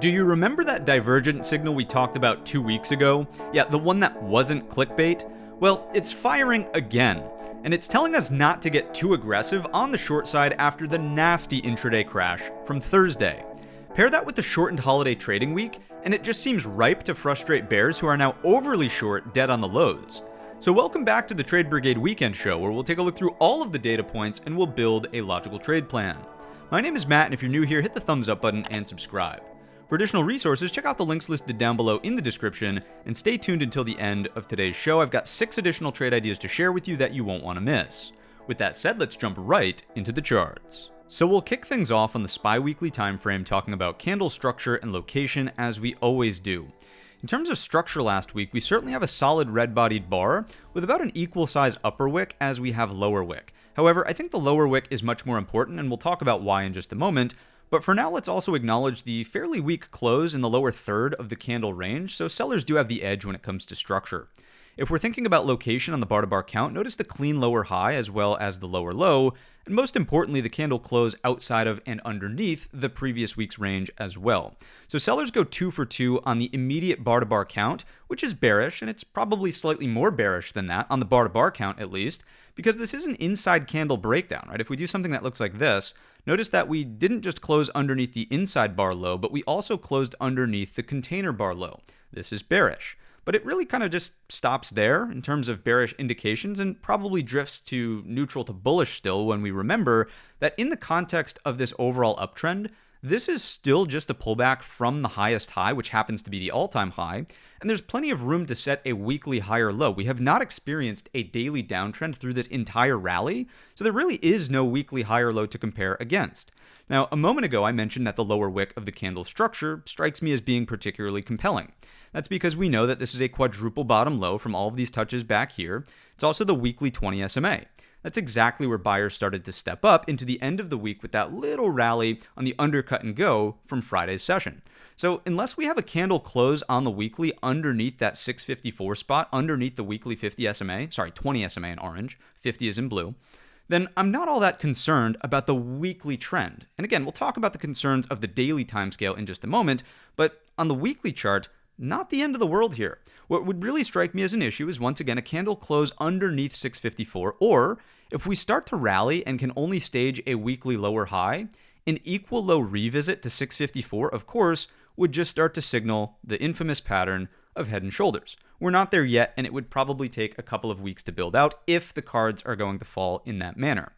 Do you remember that divergent signal we talked about 2 weeks ago? Yeah, the one that wasn't clickbait? Well, it's firing again, and it's telling us not to get too aggressive on the short side after the nasty intraday crash from Thursday. Pair that with the shortened holiday trading week, and it just seems ripe to frustrate bears who are now overly short dead on the lows. So welcome back to the Trade Brigade Weekend Show, where we'll take a look through all of the data points and we'll build a logical trade plan. My name is Matt, and if you're new here, hit the thumbs up button and subscribe. For additional resources, check out the links listed down below in the description, and stay tuned until the end of today's show. I've got 6 additional trade ideas to share with you that you won't want to miss. With that said, let's jump right into the charts. So we'll kick things off on the SPY weekly time frame, talking about candle structure and location as we always do. In terms of structure last week, we certainly have a solid red-bodied bar with about an equal size upper wick as we have lower wick. However, I think the lower wick is much more important, and we'll talk about why in just a moment. But for now, let's also acknowledge the fairly weak close in the lower third of the candle range, so sellers do have the edge when it comes to structure. If we're thinking about location on the bar-to-bar count, notice the clean lower high as well as the lower low, and most importantly, the candle close outside of and underneath the previous week's range as well. So sellers go 2 for 2 on the immediate bar-to-bar count, which is bearish, and it's probably slightly more bearish than that on the bar-to-bar count at least, because this is an inside candle breakdown, right? If we do something that looks like this, notice that we didn't just close underneath the inside bar low, but we also closed underneath the container bar low. This is bearish. But it really kind of just stops there in terms of bearish indications and probably drifts to neutral to bullish still when we remember that in the context of this overall uptrend, this is still just a pullback from the highest high, which happens to be the all-time high, and there's plenty of room to set a weekly higher low. We have not experienced a daily downtrend through this entire rally, so there really is no weekly higher low to compare against. Now, a moment ago, I mentioned that the lower wick of the candle structure strikes me as being particularly compelling. That's because we know that this is a quadruple bottom low from all of these touches back here. It's also the weekly 20 SMA. That's exactly where buyers started to step up into the end of the week with that little rally on the undercut and go from Friday's session. So unless we have a candle close on the weekly underneath that 654 spot, underneath the weekly 20 SMA in orange, 50 is in blue, then I'm not all that concerned about the weekly trend. And again, we'll talk about the concerns of the daily timescale in just a moment, but on the weekly chart, not the end of the world here. What would really strike me as an issue is, once again, a candle close underneath 654, or if we start to rally and can only stage a weekly lower high, an equal low revisit to 654, of course, would just start to signal the infamous pattern of head and shoulders. We're not there yet, and it would probably take a couple of weeks to build out if the cards are going to fall in that manner.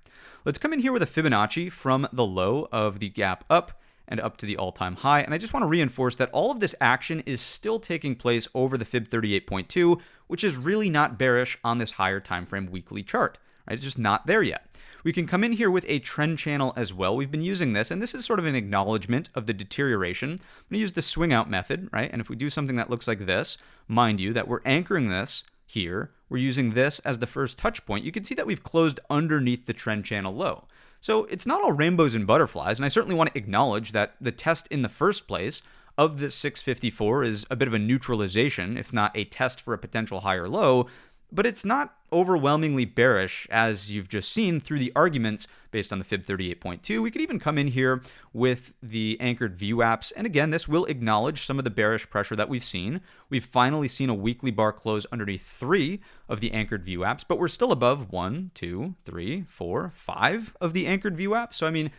Let's come in here with a Fibonacci from the low of the gap up and up to the all-time high. And I just want to reinforce that all of this action is still taking place over the Fib 38.2, which is really not bearish on this higher time frame weekly chart. Right? It's just not there yet. We can come in here with a trend channel as well. We've been using this, and this is sort of an acknowledgement of the deterioration. I'm going to use the swing out method, right? And if we do something that looks like this, mind you that we're anchoring this here. We're using this as the first touch point. You can see that we've closed underneath the trend channel low. So it's not all rainbows and butterflies, and I certainly want to acknowledge that the test in the first place of this 654 is a bit of a neutralization, if not a test for a potential higher low, but it's not overwhelmingly bearish, as you've just seen through the arguments based on the Fib 38.2. We could even come in here with the anchored VWAPs, and again, this will acknowledge some of the bearish pressure that we've seen. We've finally seen a weekly bar close underneath 3 of the anchored VWAPs, but we're still above 1, 2, 3, 4, 5 of the anchored VWAPs. So, I mean,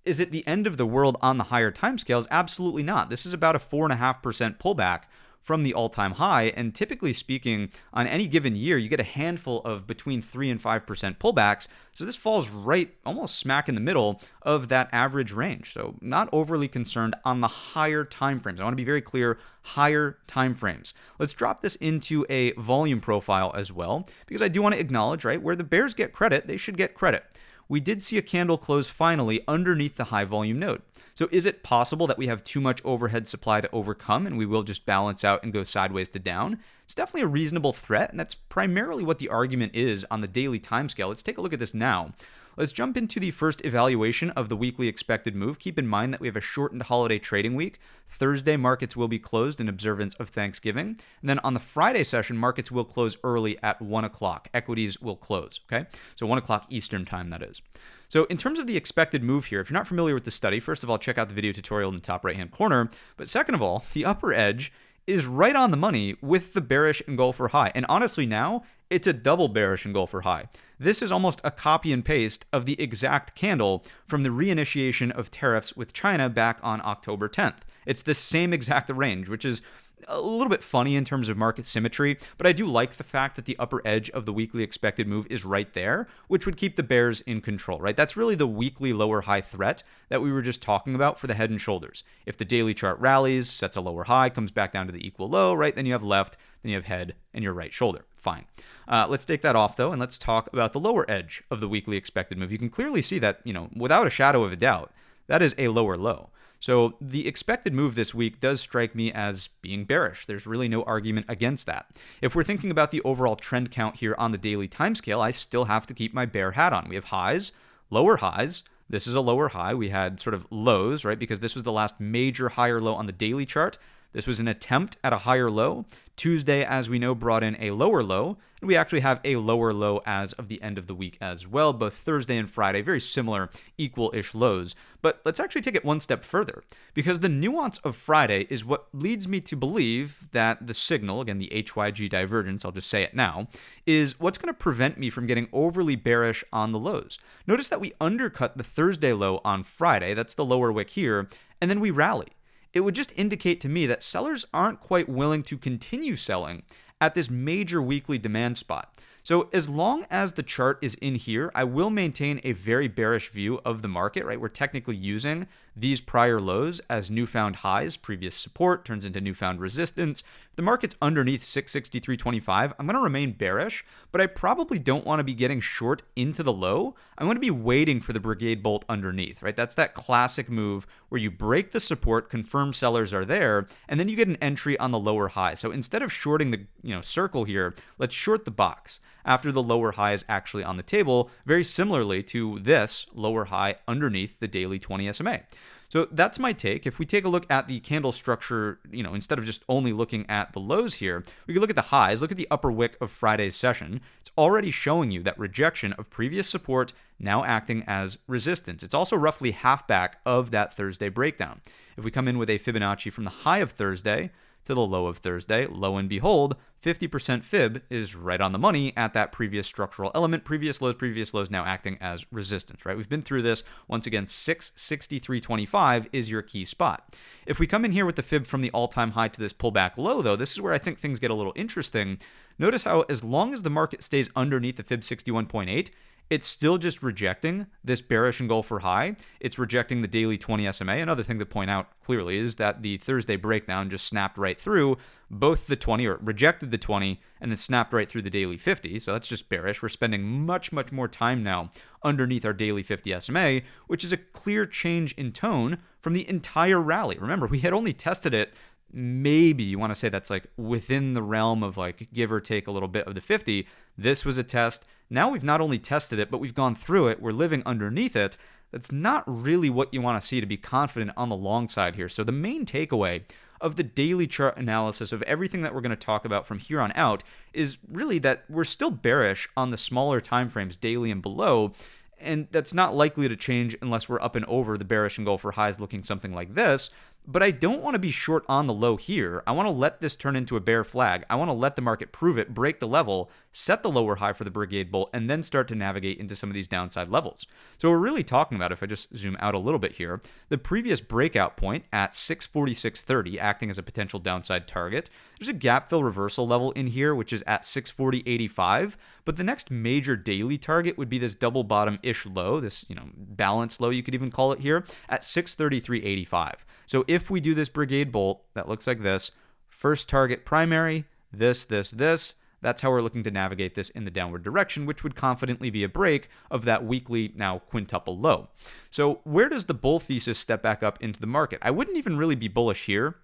is it the end of the world on the higher timescales? Absolutely not. This is about a 4.5% pullback from the all-time high, and typically speaking, on any given year, you get a handful of between 3 and 5% pullbacks, so this falls right almost smack in the middle of that average range. So not overly concerned on the higher time frames. I want to be very clear, higher time frames. Let's drop this into a volume profile as well, because I do want to acknowledge, right, where the bears get credit, they should get credit. We did see a candle close finally underneath the high volume node. So is it possible that we have too much overhead supply to overcome and we will just balance out and go sideways to down? It's definitely a reasonable threat, and that's primarily what the argument is on the daily timescale. Let's take a look at this now. Let's jump into the first evaluation of the weekly expected move. Keep in mind that we have a shortened holiday trading week. Thursday, markets will be closed in observance of Thanksgiving. And then on the Friday session, markets will close early at 1 o'clock. Equities will close, okay? So 1 o'clock Eastern time, that is. So in terms of the expected move here, if you're not familiar with the study, first of all, check out the video tutorial in the top right-hand corner. But second of all, the upper edge is right on the money with the bearish engulfer high. And honestly now, it's a double bearish engulfer high. This is almost a copy and paste of the exact candle from the reinitiation of tariffs with China back on October 10th. It's the same exact range, which is a little bit funny in terms of market symmetry, but I do like the fact that the upper edge of the weekly expected move is right there, which would keep the bears in control, right? That's really the weekly lower high threat that we were just talking about for the head and shoulders. If the daily chart rallies, sets a lower high, comes back down to the equal low, right? Then you have left, then you have head and your right shoulder. Fine. Let's take that off though, and let's talk about the lower edge of the weekly expected move. You can clearly see that, without a shadow of a doubt, that is a lower low. So the expected move this week does strike me as being bearish. There's really no argument against that. If we're thinking about the overall trend count here on the daily timescale, I still have to keep my bear hat on. We have highs, lower highs. This is a lower high. We had sort of lows, right? Because this was the last major higher low on the daily chart. This was an attempt at a higher low. Tuesday, as we know, brought in a lower low, and we actually have a lower low as of the end of the week as well. Both Thursday and Friday, very similar, equal-ish lows. But let's actually take it one step further, because the nuance of Friday is what leads me to believe that the signal, again, the HYG divergence, I'll just say it now, is what's going to prevent me from getting overly bearish on the lows. Notice that we undercut the Thursday low on Friday, that's the lower wick here, and then we rally. It would just indicate to me that sellers aren't quite willing to continue selling at this major weekly demand spot. So as long as the chart is in here, I will maintain a very bearish view of the market, right? We're technically using these prior lows as newfound highs. Previous support turns into newfound resistance. If the market's underneath 663.25, I'm going to remain bearish, but I probably don't want to be getting short into the low. I want to be waiting for the Brigade bolt underneath, right? That's that classic move where you break the support, confirm sellers are there, and then you get an entry on the lower high. So instead of shorting the circle here, let's short the box after the lower high is actually on the table, very similarly to this lower high underneath the daily 20 SMA. So that's my take. If we take a look at the candle structure, instead of just only looking at the lows here, we can look at the highs, look at the upper wick of Friday's session. It's already showing you that rejection of previous support now acting as resistance. It's also roughly half back of that Thursday breakdown. If we come in with a Fibonacci from the high of Thursday to the low of Thursday, lo and behold, 50% fib is right on the money at that previous structural element. Previous lows now acting as resistance, right? We've been through this. Once again, 663.25 is your key spot. If we come in here with the fib from the all-time high to this pullback low, though, this is where I think things get a little interesting. Notice how as long as the market stays underneath the fib 61.8, it's still just rejecting this bearish engulfer high. It's rejecting the daily 20 SMA. Another thing to point out clearly is that the Thursday breakdown just snapped right through both the 20, or rejected the 20, and then snapped right through the daily 50. So that's just bearish. We're spending much, much more time now underneath our daily 50 SMA, which is a clear change in tone from the entire rally. Remember, we had only tested it maybe, you want to say that's like within the realm of like give or take a little bit of the 50. This was a test. Now we've not only tested it, but we've gone through it. We're living underneath it. That's not really what you want to see to be confident on the long side here. So the main takeaway of the daily chart analysis of everything that we're going to talk about from here on out is really that we're still bearish on the smaller timeframes, daily and below. And that's not likely to change unless we're up and over the bearish engulfer highs looking something like this. But I don't want to be short on the low here. I want to let this turn into a bear flag. I want to let the market prove it, break the level, set the lower high for the Brigade bolt, and then start to navigate into some of these downside levels. So we're really talking about, if I just zoom out a little bit here, the previous breakout point at 646.30 acting as a potential downside target. There's a gap fill reversal level in here, which is at 640.85. But the next major daily target would be this double bottom-ish low, this balance low, you could even call it here, at 633.85. So if we do this Brigade bolt, that looks like this. First target primary, this. That's how we're looking to navigate this in the downward direction, which would confidently be a break of that weekly, now quintuple low. So where does the bull thesis step back up into the market? I wouldn't even really be bullish here.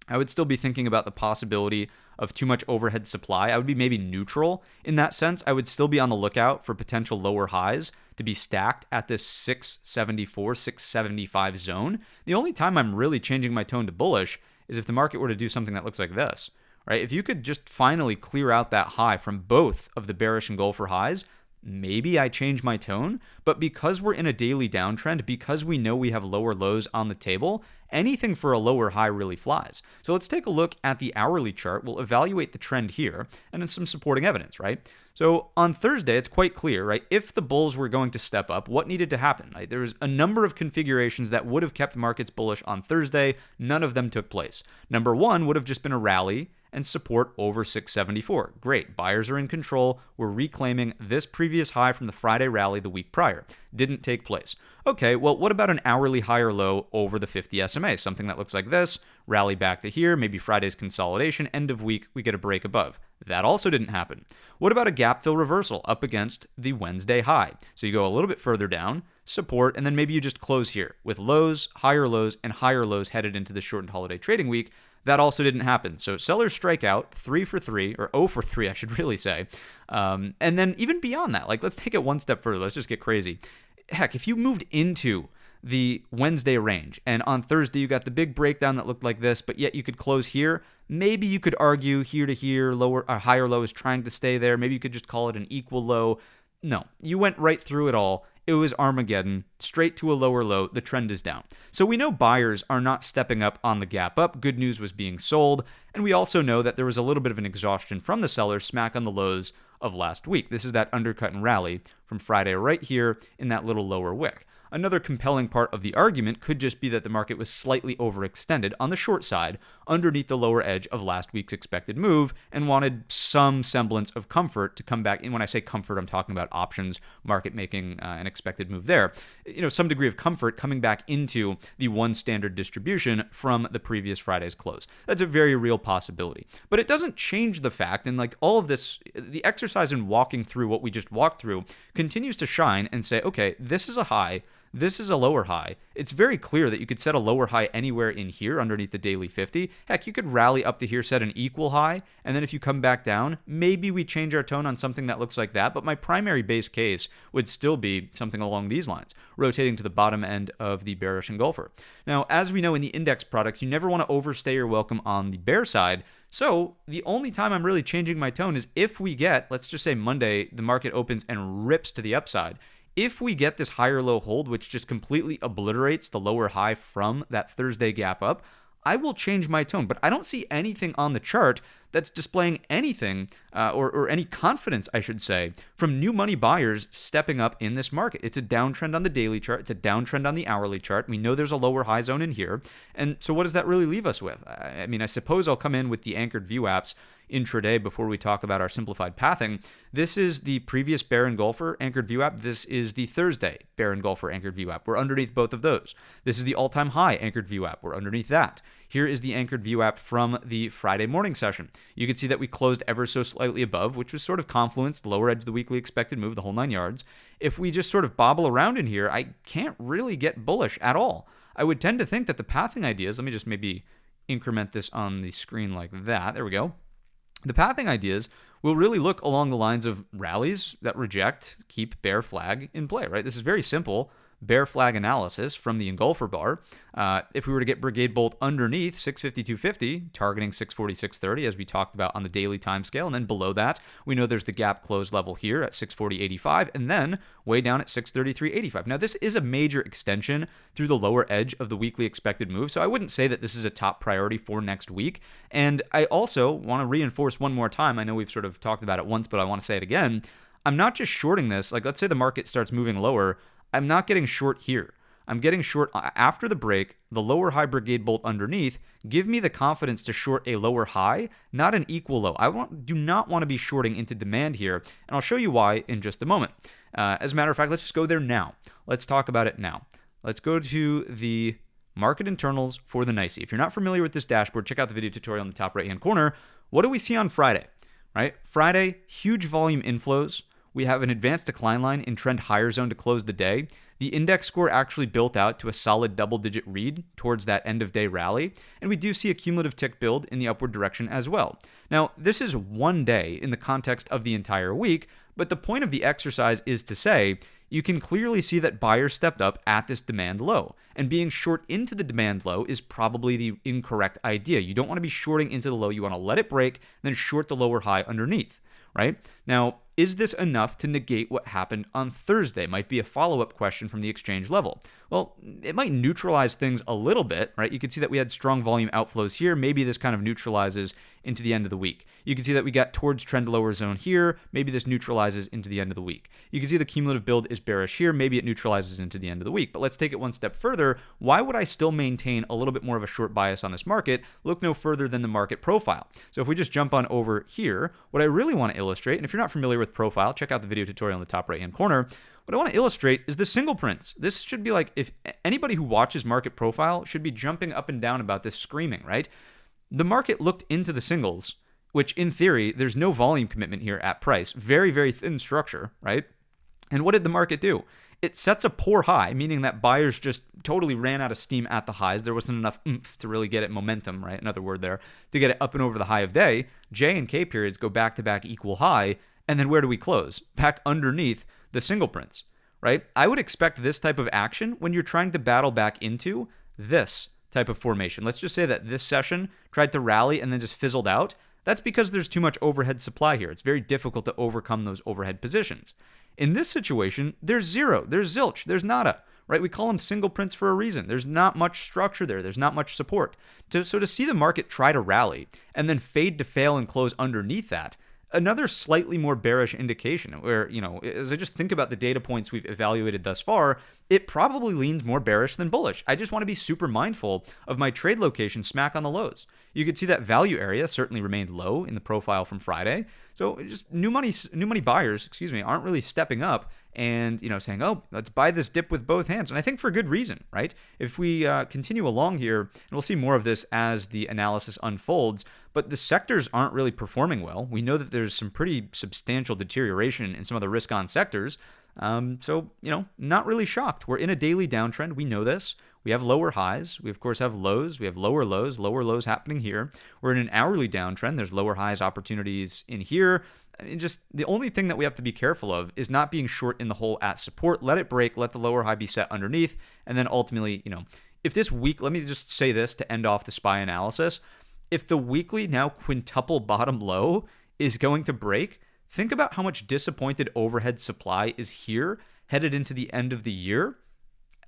I would still be thinking about the possibility of too much overhead supply. I would be maybe neutral in that sense. I would still be on the lookout for potential lower highs, to be stacked at this 674, 675 zone. The only time I'm really changing my tone to bullish is if the market were to do something that looks like this, right? If you could just finally clear out that high from both of the bearish engulfer highs, maybe I change my tone. But because we're in a daily downtrend, because we know we have lower lows on the table, anything for a lower high really flies. So let's take a look at the hourly chart. We'll evaluate the trend here and then some supporting evidence, right? So on Thursday, it's quite clear, right? If the bulls were going to step up, what needed to happen? Right? There was a number of configurations that would have kept markets bullish on Thursday. None of them took place. Number one would have just been a rally and support over 674. Great. Buyers are in control. We're reclaiming this previous high from the Friday rally the week prior. Didn't take place. Okay, well, what about an hourly high or low over the 50 SMA? Something that looks like this, rally back to here, maybe Friday's consolidation, end of week, we get a break above. That also didn't happen. What about a gap fill reversal up against the Wednesday high? So you go a little bit further down, support, and then maybe you just close here with lows, and higher lows headed into the shortened holiday trading week. That also didn't happen. So sellers strike out 3 for 3, or 0 for 3, I should really say. And then even beyond that, like let's take it one step further. Let's just get crazy. Heck, if you moved into the Wednesday range and on Thursday you got the big breakdown that looked like this, but yet you could close here, maybe you could argue here to here, higher low is trying to stay there. Maybe you could just call it an equal low. No, you went right through it all. It was Armageddon, straight to a lower low. The trend is down. So we know buyers are not stepping up on the gap up. Good news was being sold. And we also know that there was a little bit of an exhaustion from the sellers smack on the lows of last week. This is that undercut and rally from Friday right here in that little lower wick. Another compelling part of the argument could just be that the market was slightly overextended on the short side underneath the lower edge of last week's expected move and wanted some semblance of comfort to come back. And when I say comfort, I'm talking about options, market making an expected move there. Some degree of comfort coming back into the one standard distribution from the previous Friday's close. That's a very real possibility. But it doesn't change the fact, and like all of this, the exercise in walking through what we just walked through continues to shine and say, okay, this is a high. This is a lower high. It's very clear that you could set a lower high anywhere in here underneath the daily 50. Heck, you could rally up to here, set an equal high, and then if you come back down, maybe we change our tone on something that looks like that, but my primary base case would still be something along these lines, rotating to the bottom end of the bearish engulfer. Now, as we know in the index products, you never want to overstay your welcome on the bear side, so the only time I'm really changing my tone is if we get, let's just say Monday, the market opens and rips to the upside. If we get this higher low hold, which just completely obliterates the lower high from that Thursday gap up, I will change my tone. But I don't see anything on the chart that's displaying anything or any confidence, I should say, from new money buyers stepping up in this market. It's a downtrend on the daily chart. It's a downtrend on the hourly chart. We know there's a lower high zone in here. And so what does that really leave us with? I mean, I suppose I'll come in with the anchored view apps intraday before we talk about our simplified pathing. This is the previous bear engulfer anchored view app. This is the Thursday bear engulfer anchored view app. We're underneath both of those. This is the all-time high anchored view app. We're underneath that. Here is the anchored view app from the Friday morning session. You can see that we closed ever so slightly above, which was sort of confluence, the lower edge of the weekly expected move, the whole 9 yards. If we just sort of bobble around in here, I can't really get bullish at all. I would tend to think that the pathing ideas, let me just maybe increment this on the screen like that. There we go. The pathing ideas will really look along the lines of rallies that reject, keep bear flag in play, right? This is very simple bear flag analysis from the engulfer bar. If we were to get Brigade Bolt underneath 650-250, targeting 640-630, as we talked about on the daily time scale, and then below that, we know there's the gap close level here at 640.85, and then way down at 633.85. Now, this is a major extension through the lower edge of the weekly expected move, so I wouldn't say that this is a top priority for next week. And I also want to reinforce one more time, I know we've sort of talked about it once, but I want to say it again, I'm not just shorting this. Like, let's say the market starts moving lower, I'm not getting short here. I'm getting short after the break, the lower high Brigade Bolt underneath. Give me the confidence to short a lower high, not an equal low. I do not want to be shorting into demand here, and I'll show you why in just a moment. As a matter of fact, let's just go there now. Let's talk about it now. Let's go to the market internals for the NYSE. If you're not familiar with this dashboard, check out the video tutorial in the top right-hand corner. What do we see on Friday? Right? Friday, huge volume inflows. We have an advanced decline line in trend higher zone to close the day. The index score actually built out to a solid double-digit read towards that end-of-day rally, and we do see a cumulative tick build in the upward direction as well. Now, this is one day in the context of the entire week, but the point of the exercise is to say, you can clearly see that buyers stepped up at this demand low. And being short into the demand low is probably the incorrect idea. You don't want to be shorting into the low. You want to let it break, then short the lower high underneath, right? Now, is this enough to negate what happened on Thursday? Might be a follow-up question from the exchange level. Well, it might neutralize things a little bit, right? You can see that we had strong volume outflows here. Maybe this kind of neutralizes into the end of the week. You can see that we got towards trend lower zone here. Maybe this neutralizes into the end of the week. You can see the cumulative build is bearish here. Maybe it neutralizes into the end of the week. But let's take it one step further. Why would I still maintain a little bit more of a short bias on this market? Look no further than the market profile. So if we just jump on over here, what I really want to illustrate, and if you're not familiar with profile, check out the video tutorial in the top right-hand corner. What I want to illustrate is the single prints. This should be like, if anybody who watches market profile should be jumping up and down about this, screaming, right? The market looked into the singles, which in theory, there's no volume commitment here at price. Very, very thin structure, right? And what did the market do? It sets a poor high, meaning that buyers just totally ran out of steam at the highs. There wasn't enough oomph to really get it momentum, right? Another word there, to get it up and over the high of day. J and K periods go back to back equal high. And then where do we close? Back underneath the single prints, right? I would expect this type of action when you're trying to battle back into this type of formation. Let's just say that this session tried to rally and then just fizzled out. That's because there's too much overhead supply here. It's very difficult to overcome those overhead positions. In this situation, there's zero, there's zilch, there's nada, right? We call them single prints for a reason. There's not much structure there. There's not much support. So to see the market try to rally and then fade to fail and close underneath that, another slightly more bearish indication where, as I just think about the data points we've evaluated thus far, it probably leans more bearish than bullish. I just want to be super mindful of my trade location smack on the lows. You could see that value area certainly remained low in the profile from Friday. So just new money buyers, aren't really stepping up and, saying, oh, let's buy this dip with both hands. And I think for good reason, right? If we continue along here, and we'll see more of this as the analysis unfolds, but the sectors aren't really performing well. We know that there's some pretty substantial deterioration in some of the risk-on sectors. So, not really shocked. We're in a daily downtrend. We know this. We have lower highs. We, of course, have lows. We have lower lows happening here. We're in an hourly downtrend. There's lower highs opportunities in here. Just the only thing that we have to be careful of is not being short in the hole at support. Let it break. Let the lower high be set underneath. And then ultimately, if this week, let me just say this to end off the SPY analysis. If the weekly now quintuple bottom low is going to break, think about how much disappointed overhead supply is here headed into the end of the year.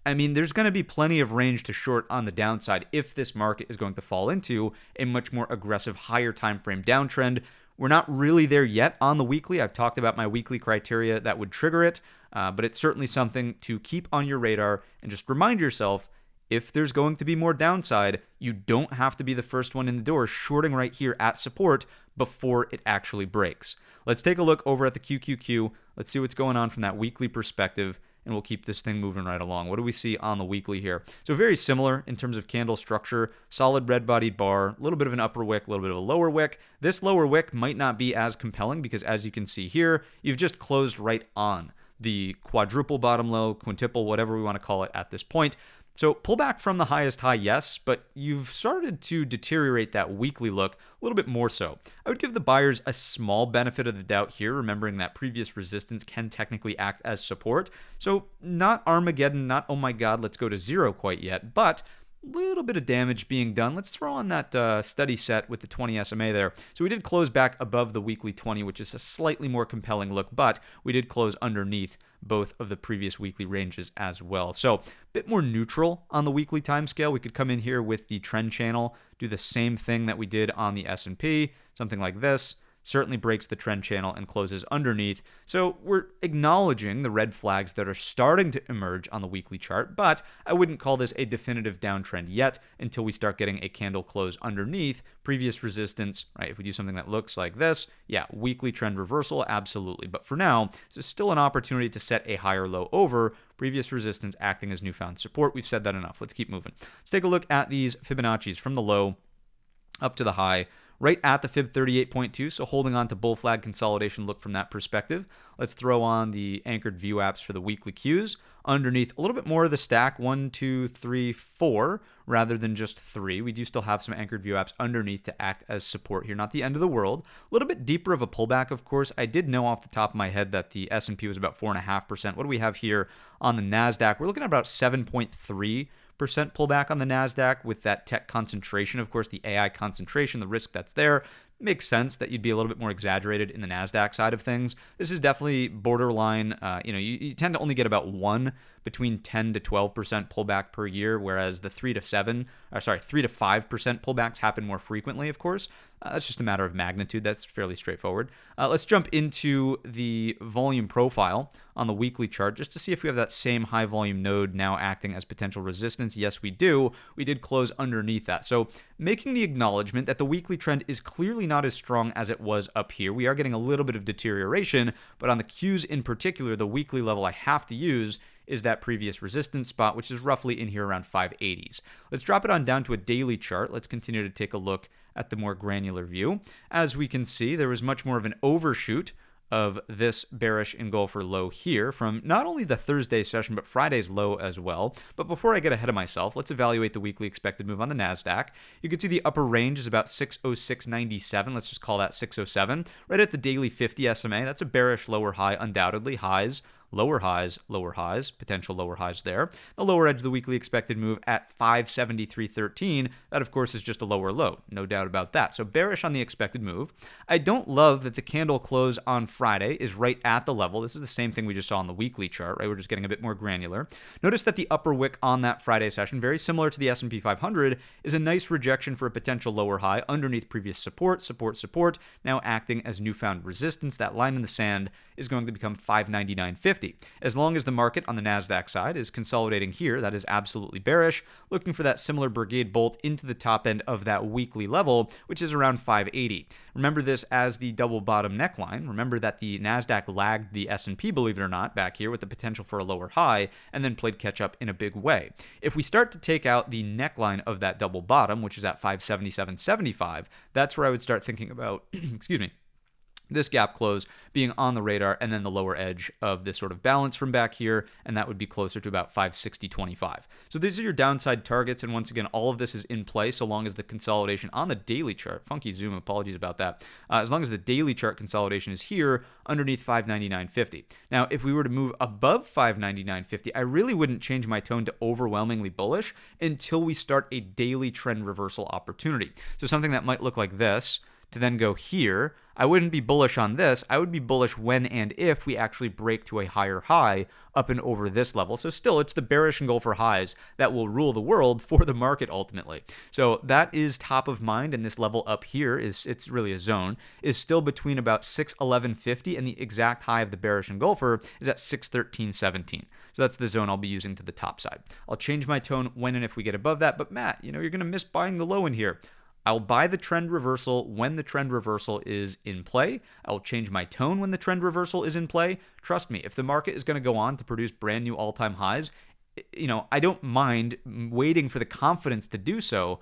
I mean, there's going to be plenty of range to short on the downside if this market is going to fall into a much more aggressive, higher time frame downtrend. We're not really there yet on the weekly. I've talked about my weekly criteria that would trigger it, but it's certainly something to keep on your radar and just remind yourself, if there's going to be more downside, you don't have to be the first one in the door shorting right here at support before it actually breaks. Let's take a look over at the QQQ. Let's see what's going on from that weekly perspective, and we'll keep this thing moving right along. What do we see on the weekly here? So very similar in terms of candle structure, solid red-bodied bar, a little bit of an upper wick, a little bit of a lower wick. This lower wick might not be as compelling because, as you can see here, you've just closed right on the quadruple bottom low, quintuple, whatever we want to call it at this point. So pull back from the highest high, yes, but you've started to deteriorate that weekly look a little bit more so. I would give the buyers a small benefit of the doubt here, remembering that previous resistance can technically act as support. So not Armageddon, not oh my god, let's go to zero quite yet, but a little bit of damage being done. Let's throw on that study set with the 20 SMA there. So we did close back above the weekly 20, which is a slightly more compelling look, but we did close underneath both of the previous weekly ranges as well. So a bit more neutral on the weekly time scale. We could come in here with the trend channel, do the same thing that we did on the S&P, something like this. Certainly breaks the trend channel and closes underneath. So we're acknowledging the red flags that are starting to emerge on the weekly chart, but I wouldn't call this a definitive downtrend yet until we start getting a candle close underneath previous resistance, right? If we do something that looks like this, yeah, weekly trend reversal, absolutely. But for now, this is still an opportunity to set a higher low over previous resistance acting as newfound support. We've said that enough. Let's keep moving. Let's take a look at these Fibonacci's from the low up to the high. Right at the Fib 38.2, so holding on to bull flag consolidation look from that perspective. Let's throw on the anchored view apps for the weekly cues. Underneath a little bit more of the stack, 1, 2, 3, 4, rather than just 3. We do still have some anchored view apps underneath to act as support here. Not the end of the world. A little bit deeper of a pullback, of course. I did know off the top of my head that the S&P was about 4.5%. What do we have here on the NASDAQ? We're looking at about 7.3% pullback on the NASDAQ with that tech concentration. Of course, the AI concentration, the risk that's there, makes sense that you'd be a little bit more exaggerated in the NASDAQ side of things. This is definitely borderline. You tend to only get about between 10 to 12% pullback per year, whereas the 3 to 5% pullbacks happen more frequently, of course. That's just a matter of magnitude. That's fairly straightforward. Let's jump into the volume profile on the weekly chart just to see if we have that same high volume node now acting as potential resistance. Yes, we do. We did close underneath that. So making the acknowledgement that the weekly trend is clearly not as strong as it was up here. We are getting a little bit of deterioration, but on the Qs in particular, the weekly level I have to use is that previous resistance spot, which is roughly in here around 580s. Let's drop it on down to a daily chart. Let's continue to take a look at the more granular view. As we can see, there was much more of an overshoot of this bearish engulfer low here from not only the Thursday session, but Friday's low as well. But before I get ahead of myself, let's evaluate the weekly expected move on the NASDAQ. You can see the upper range is about 606.97. Let's just call that 607. Right at the daily 50 SMA, that's a bearish lower high, undoubtedly. Highs, lower highs, potential lower highs there. The lower edge of the weekly expected move at 573.13. That, of course, is just a lower low. No doubt about that. So bearish on the expected move. I don't love that the candle close on Friday is right at the level. This is the same thing we just saw on the weekly chart, right? We're just getting a bit more granular. Notice that the upper wick on that Friday session, very similar to the S&P 500, is a nice rejection for a potential lower high underneath previous support, now acting as newfound resistance. That line in the sand is going to become 599.50. As long as the market on the NASDAQ side is consolidating here, that is absolutely bearish, looking for that similar Brigade bolt into the top end of that weekly level, which is around 580. Remember this as the double bottom neckline. Remember that the NASDAQ lagged the S&P, believe it or not, back here with the potential for a lower high, and then played catch up in a big way. If we start to take out the neckline of that double bottom, which is at 577.75, that's where I would start thinking about, excuse me, this gap close being on the radar, and then the lower edge of this sort of balance from back here, and that would be closer to about 560.25. So these are your downside targets, and once again, all of this is in play so long as the consolidation on the daily chart, funky zoom, apologies about that, as long as the daily chart consolidation is here underneath 599.50. Now, if we were to move above 599.50, I really wouldn't change my tone to overwhelmingly bullish until we start a daily trend reversal opportunity. So something that might look like this, to then go here, I wouldn't be bullish on this. I would be bullish when and if we actually break to a higher high up and over this level. So still, it's the bearish engulfer highs that will rule the world for the market ultimately. So that is top of mind, and this level up here it's really a zone, is still between about 611.50 and the exact high of the bearish engulfer is at 613.17. So that's the zone I'll be using to the top side. I'll change my tone when and if we get above that, but Matt, you're going to miss buying the low in here. I'll buy the trend reversal when the trend reversal is in play. I'll change my tone when the trend reversal is in play. Trust me, if the market is going to go on to produce brand new all-time highs, I don't mind waiting for the confidence to do so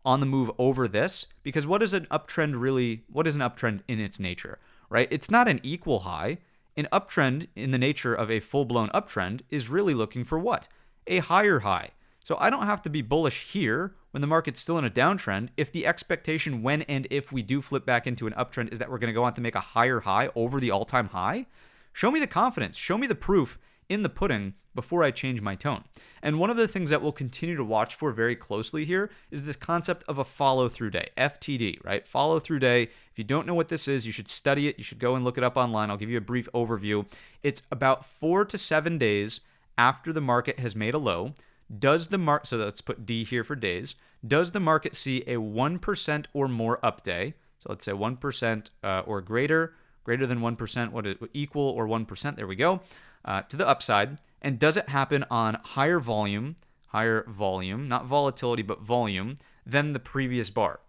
on the move over this, because what is an uptrend in its nature, right? It's not an equal high. An uptrend in the nature of a full-blown uptrend is really looking for what? A higher high. So I don't have to be bullish here when the market's still in a downtrend if the expectation when and if we do flip back into an uptrend is that we're going to go on to make a higher high over the all-time high. Show me the confidence. Show me the proof in the pudding before I change my tone. And one of the things that we'll continue to watch for very closely here is this concept of a follow-through day, FTD, right? Follow-through day. If you don't know what this is, you should study it. You should go and look it up online. I'll give you a brief overview. It's about 4 to 7 days after the market has made a low. So let's put D here for days. Does the market see a 1% or more up day? So let's say 1% or greater than 1%, what is equal or 1%, there we go, to the upside. And does it happen on higher volume, not volatility, but volume, than the previous bar?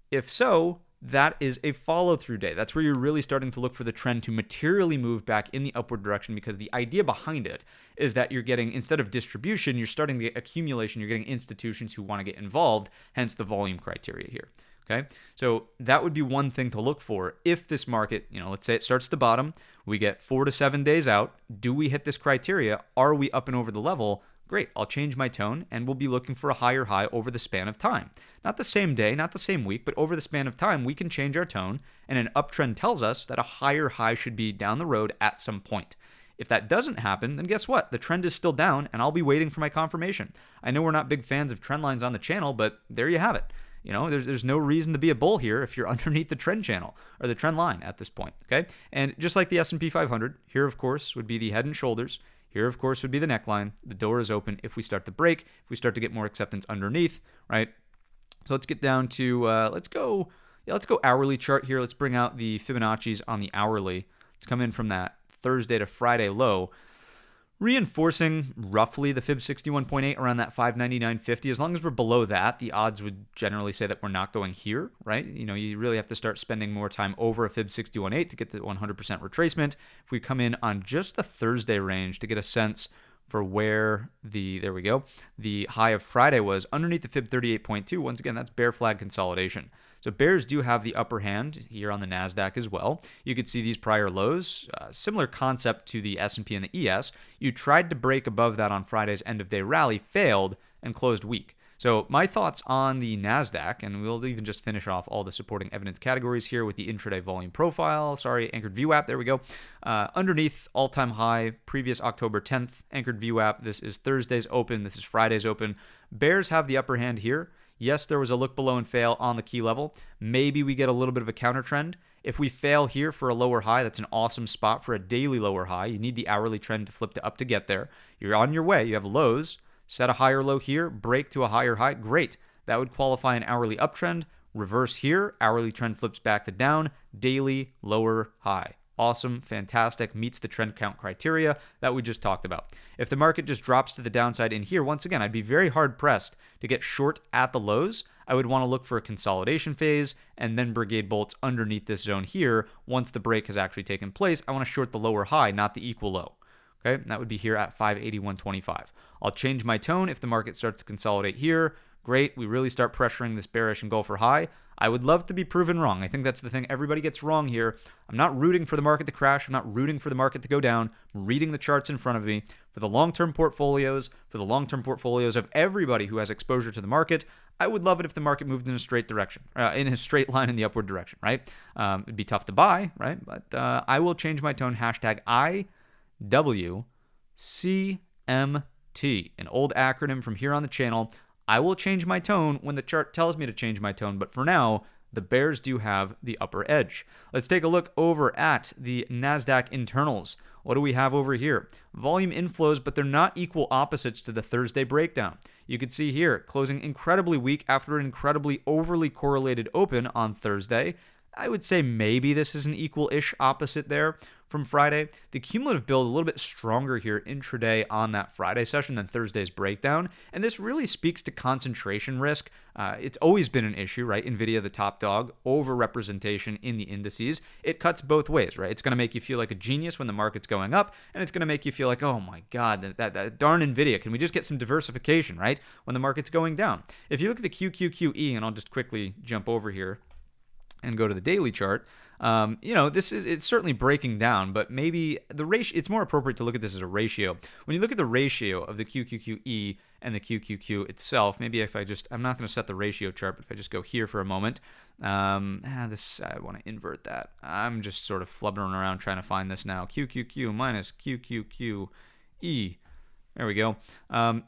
If so, that is a follow-through day. That's where you're really starting to look for the trend to materially move back in the upward direction, because the idea behind it is that you're getting, instead of distribution, you're starting to get accumulation. You're getting institutions who want to get involved, hence the volume criteria here. Okay, so that would be one thing to look for if this market, let's say it starts to bottom, we get 4 to 7 days out. Do we hit this criteria? Are we up and over the level? great, I'll change my tone and we'll be looking for a higher high over the span of time. Not the same day, not the same week, but over the span of time, we can change our tone, and an uptrend tells us that a higher high should be down the road at some point. If that doesn't happen, then guess what? The trend is still down, and I'll be waiting for my confirmation. I know we're not big fans of trend lines on the channel, but there you have it. You know, there's no reason to be a bull here if you're underneath the trend channel or the trend line at this point, okay? And just like the S&P 500, here, of course, would be the head and shoulders. Here, of course, would be the neckline. The door is open if we start to break, if we start to get more acceptance underneath, right? So let's get down to, let's go hourly chart here. Let's bring out the Fibonacci's on the hourly. Let's come in from that Thursday to Friday low, reinforcing roughly the Fib 61.8 around that 599.50. As long as we're below that, the odds would generally say that we're not going here, right? You know, you really have to start spending more time over a Fib 61.8 to get the 100% retracement. If we come in on just the Thursday range to get a sense for where there we go, the high of Friday was underneath the Fib 38.2. Once again, that's bear flag consolidation. So bears do have the upper hand here on the NASDAQ as well. You could see these prior lows, similar concept to the S&P and the ES. You tried to break above that on Friday's end-of-day rally, failed, and closed weak. So my thoughts on the NASDAQ, and we'll even just finish off all the supporting evidence categories here with the intraday volume profile. Sorry, anchored view app. There we go. Underneath all-time high, previous October 10th anchored view app. This is Thursday's open. This is Friday's open. Bears have the upper hand here. Yes, there was a look below and fail on the key level. Maybe we get a little bit of a counter trend. If we fail here for a lower high, that's an awesome spot for a daily lower high. You need the hourly trend to flip to up to get there. You're on your way. You have lows. Set a higher low here, break to a higher high. Great. That would qualify an hourly uptrend. Reverse here. Hourly trend flips back to down. Daily lower high. Awesome, fantastic, meets the trend count criteria that we just talked about. If the market just drops to the downside in here, once again, I'd be very hard pressed to get short at the lows. I would want to look for a consolidation phase and then Brigade bolts underneath this zone here. Once the break has actually taken place, I want to short the lower high, not the equal low. Okay, and that would be here at 581.25. I'll change my tone if the market starts to consolidate here. Great, we really start pressuring this bearish engulfer high. I would love to be proven wrong. I think that's the thing everybody gets wrong here. I'm not rooting for the market to crash. I'm not rooting for the market to go down. I'm reading the charts in front of me. For the long-term portfolios, of everybody who has exposure to the market, I would love it if the market moved in a straight direction, in a straight line in the upward direction, right? It'd be tough to buy, right? But I will change my tone. Hashtag IWCMT, an old acronym from here on the channel. I will change my tone when the chart tells me to change my tone, but for now, the bears do have the upper edge. Let's take a look over at the NASDAQ internals. What do we have over here? Volume inflows, but they're not equal opposites to the Thursday breakdown. You can see here, closing incredibly weak after an incredibly overly correlated open on Thursday. I would say maybe this is an equal-ish opposite there from Friday. The cumulative build a little bit stronger here intraday on that Friday session than Thursday's breakdown, and this really speaks to concentration risk. It's always been an issue, right? NVIDIA, the top dog, over-representation in the indices. It cuts both ways, right? It's going to make you feel like a genius when the market's going up, and it's going to make you feel like, oh my God, that darn NVIDIA, can we just get some diversification, right? When the market's going down. If you look at the QQQE, and I'll just quickly jump over here and go to the daily chart, it's certainly breaking down, but maybe the ratio, it's more appropriate to look at this as a ratio. When you look at the ratio of the QQQE and the QQQ itself, maybe if I'm not going to set the ratio chart, but if I just go here for a moment, I want to invert that. I'm just sort of flubbering around trying to find this now. QQQ minus QQQE. There we go.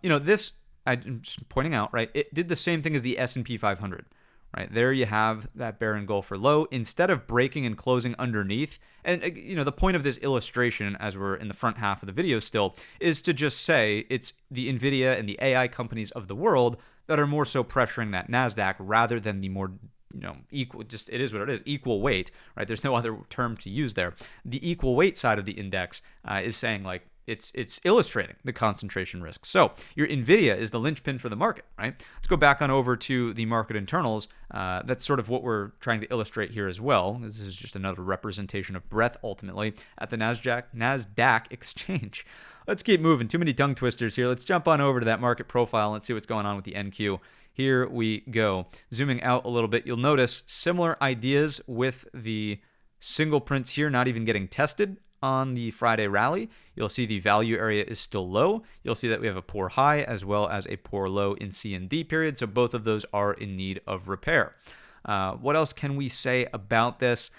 This, I'm just pointing out, right? It did the same thing as the S&P 500. Right, there you have that bear engulfer low. Instead of breaking and closing underneath, and the point of this illustration, as we're in the front half of the video still, is to just say it's the NVIDIA and the AI companies of the world that are more so pressuring that NASDAQ rather than the more equal, just it is what it is, equal weight, right? There's no other term to use there. The equal weight side of the index is saying like, it's illustrating the concentration risk. So your NVIDIA is the linchpin for the market, right? Let's go back on over to the market internals. That's sort of what we're trying to illustrate here as well. This is just another representation of breadth, ultimately, at the NASDAQ exchange. Let's keep moving. Too many tongue twisters here. Let's jump on over to that market profile and let's see what's going on with the NQ. Here we go. Zooming out a little bit, you'll notice similar ideas with the single prints here not even getting tested on the Friday rally. You'll see the value area is still low. You'll see that we have a poor high as well as a poor low in C and D period. So both of those are in need of repair. What else can we say about this?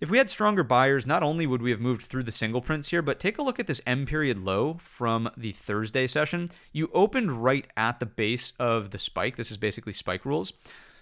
If we had stronger buyers, not only would we have moved through the single prints here, but take a look at this M period low from the Thursday session. You opened right at the base of the spike. This is basically spike rules.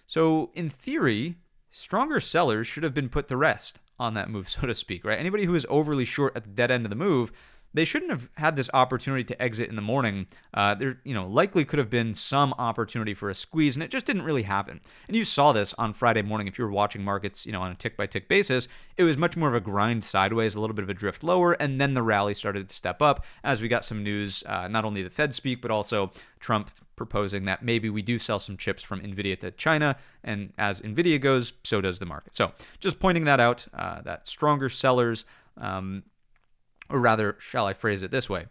So in theory, stronger sellers should have been put to rest on that move, so to speak, right? Anybody who is overly short at the dead end of the move, they shouldn't have had this opportunity to exit in the morning. There, likely could have been some opportunity for a squeeze, and it just didn't really happen. And you saw this on Friday morning if you were watching markets, on a tick-by-tick basis. It was much more of a grind sideways, a little bit of a drift lower, and then the rally started to step up as we got some news, not only the Fed speak, but also Trump proposing that maybe we do sell some chips from NVIDIA to China, and as NVIDIA goes, so does the market. So just pointing that out, that stronger sellers, or rather, shall I phrase it this way?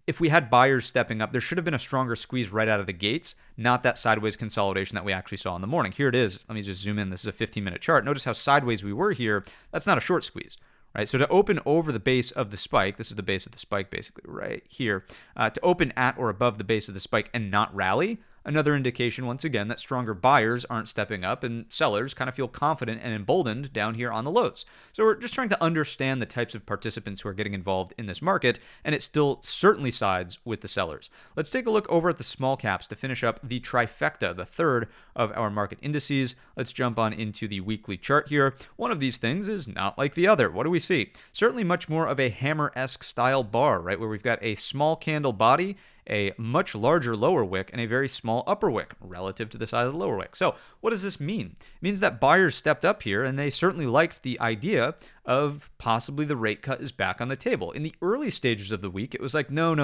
If we had buyers stepping up, there should have been a stronger squeeze right out of the gates, not that sideways consolidation that we actually saw in the morning. Here it is. Let me just zoom in. This is a 15-minute chart. Notice how sideways we were here. That's not a short squeeze, right? So to open over the base of the spike, this is the base of the spike basically right here, to open at or above the base of the spike and not rally, another indication, once again, that stronger buyers aren't stepping up and sellers kind of feel confident and emboldened down here on the lows. So we're just trying to understand the types of participants who are getting involved in this market, and it still certainly sides with the sellers. Let's take a look over at the small caps to finish up the trifecta, the third of our market indices. Let's jump on into the weekly chart here. One of these things is not like the other. What do we see? Certainly much more of a hammer-esque style bar, right, where we've got a small candle body, a much larger lower wick, and a very small upper wick relative to the size of the lower wick. So what does this mean? It means that buyers stepped up here, and they certainly liked the idea of possibly the rate cut is back on the table. In the early stages of the week, it was like, no.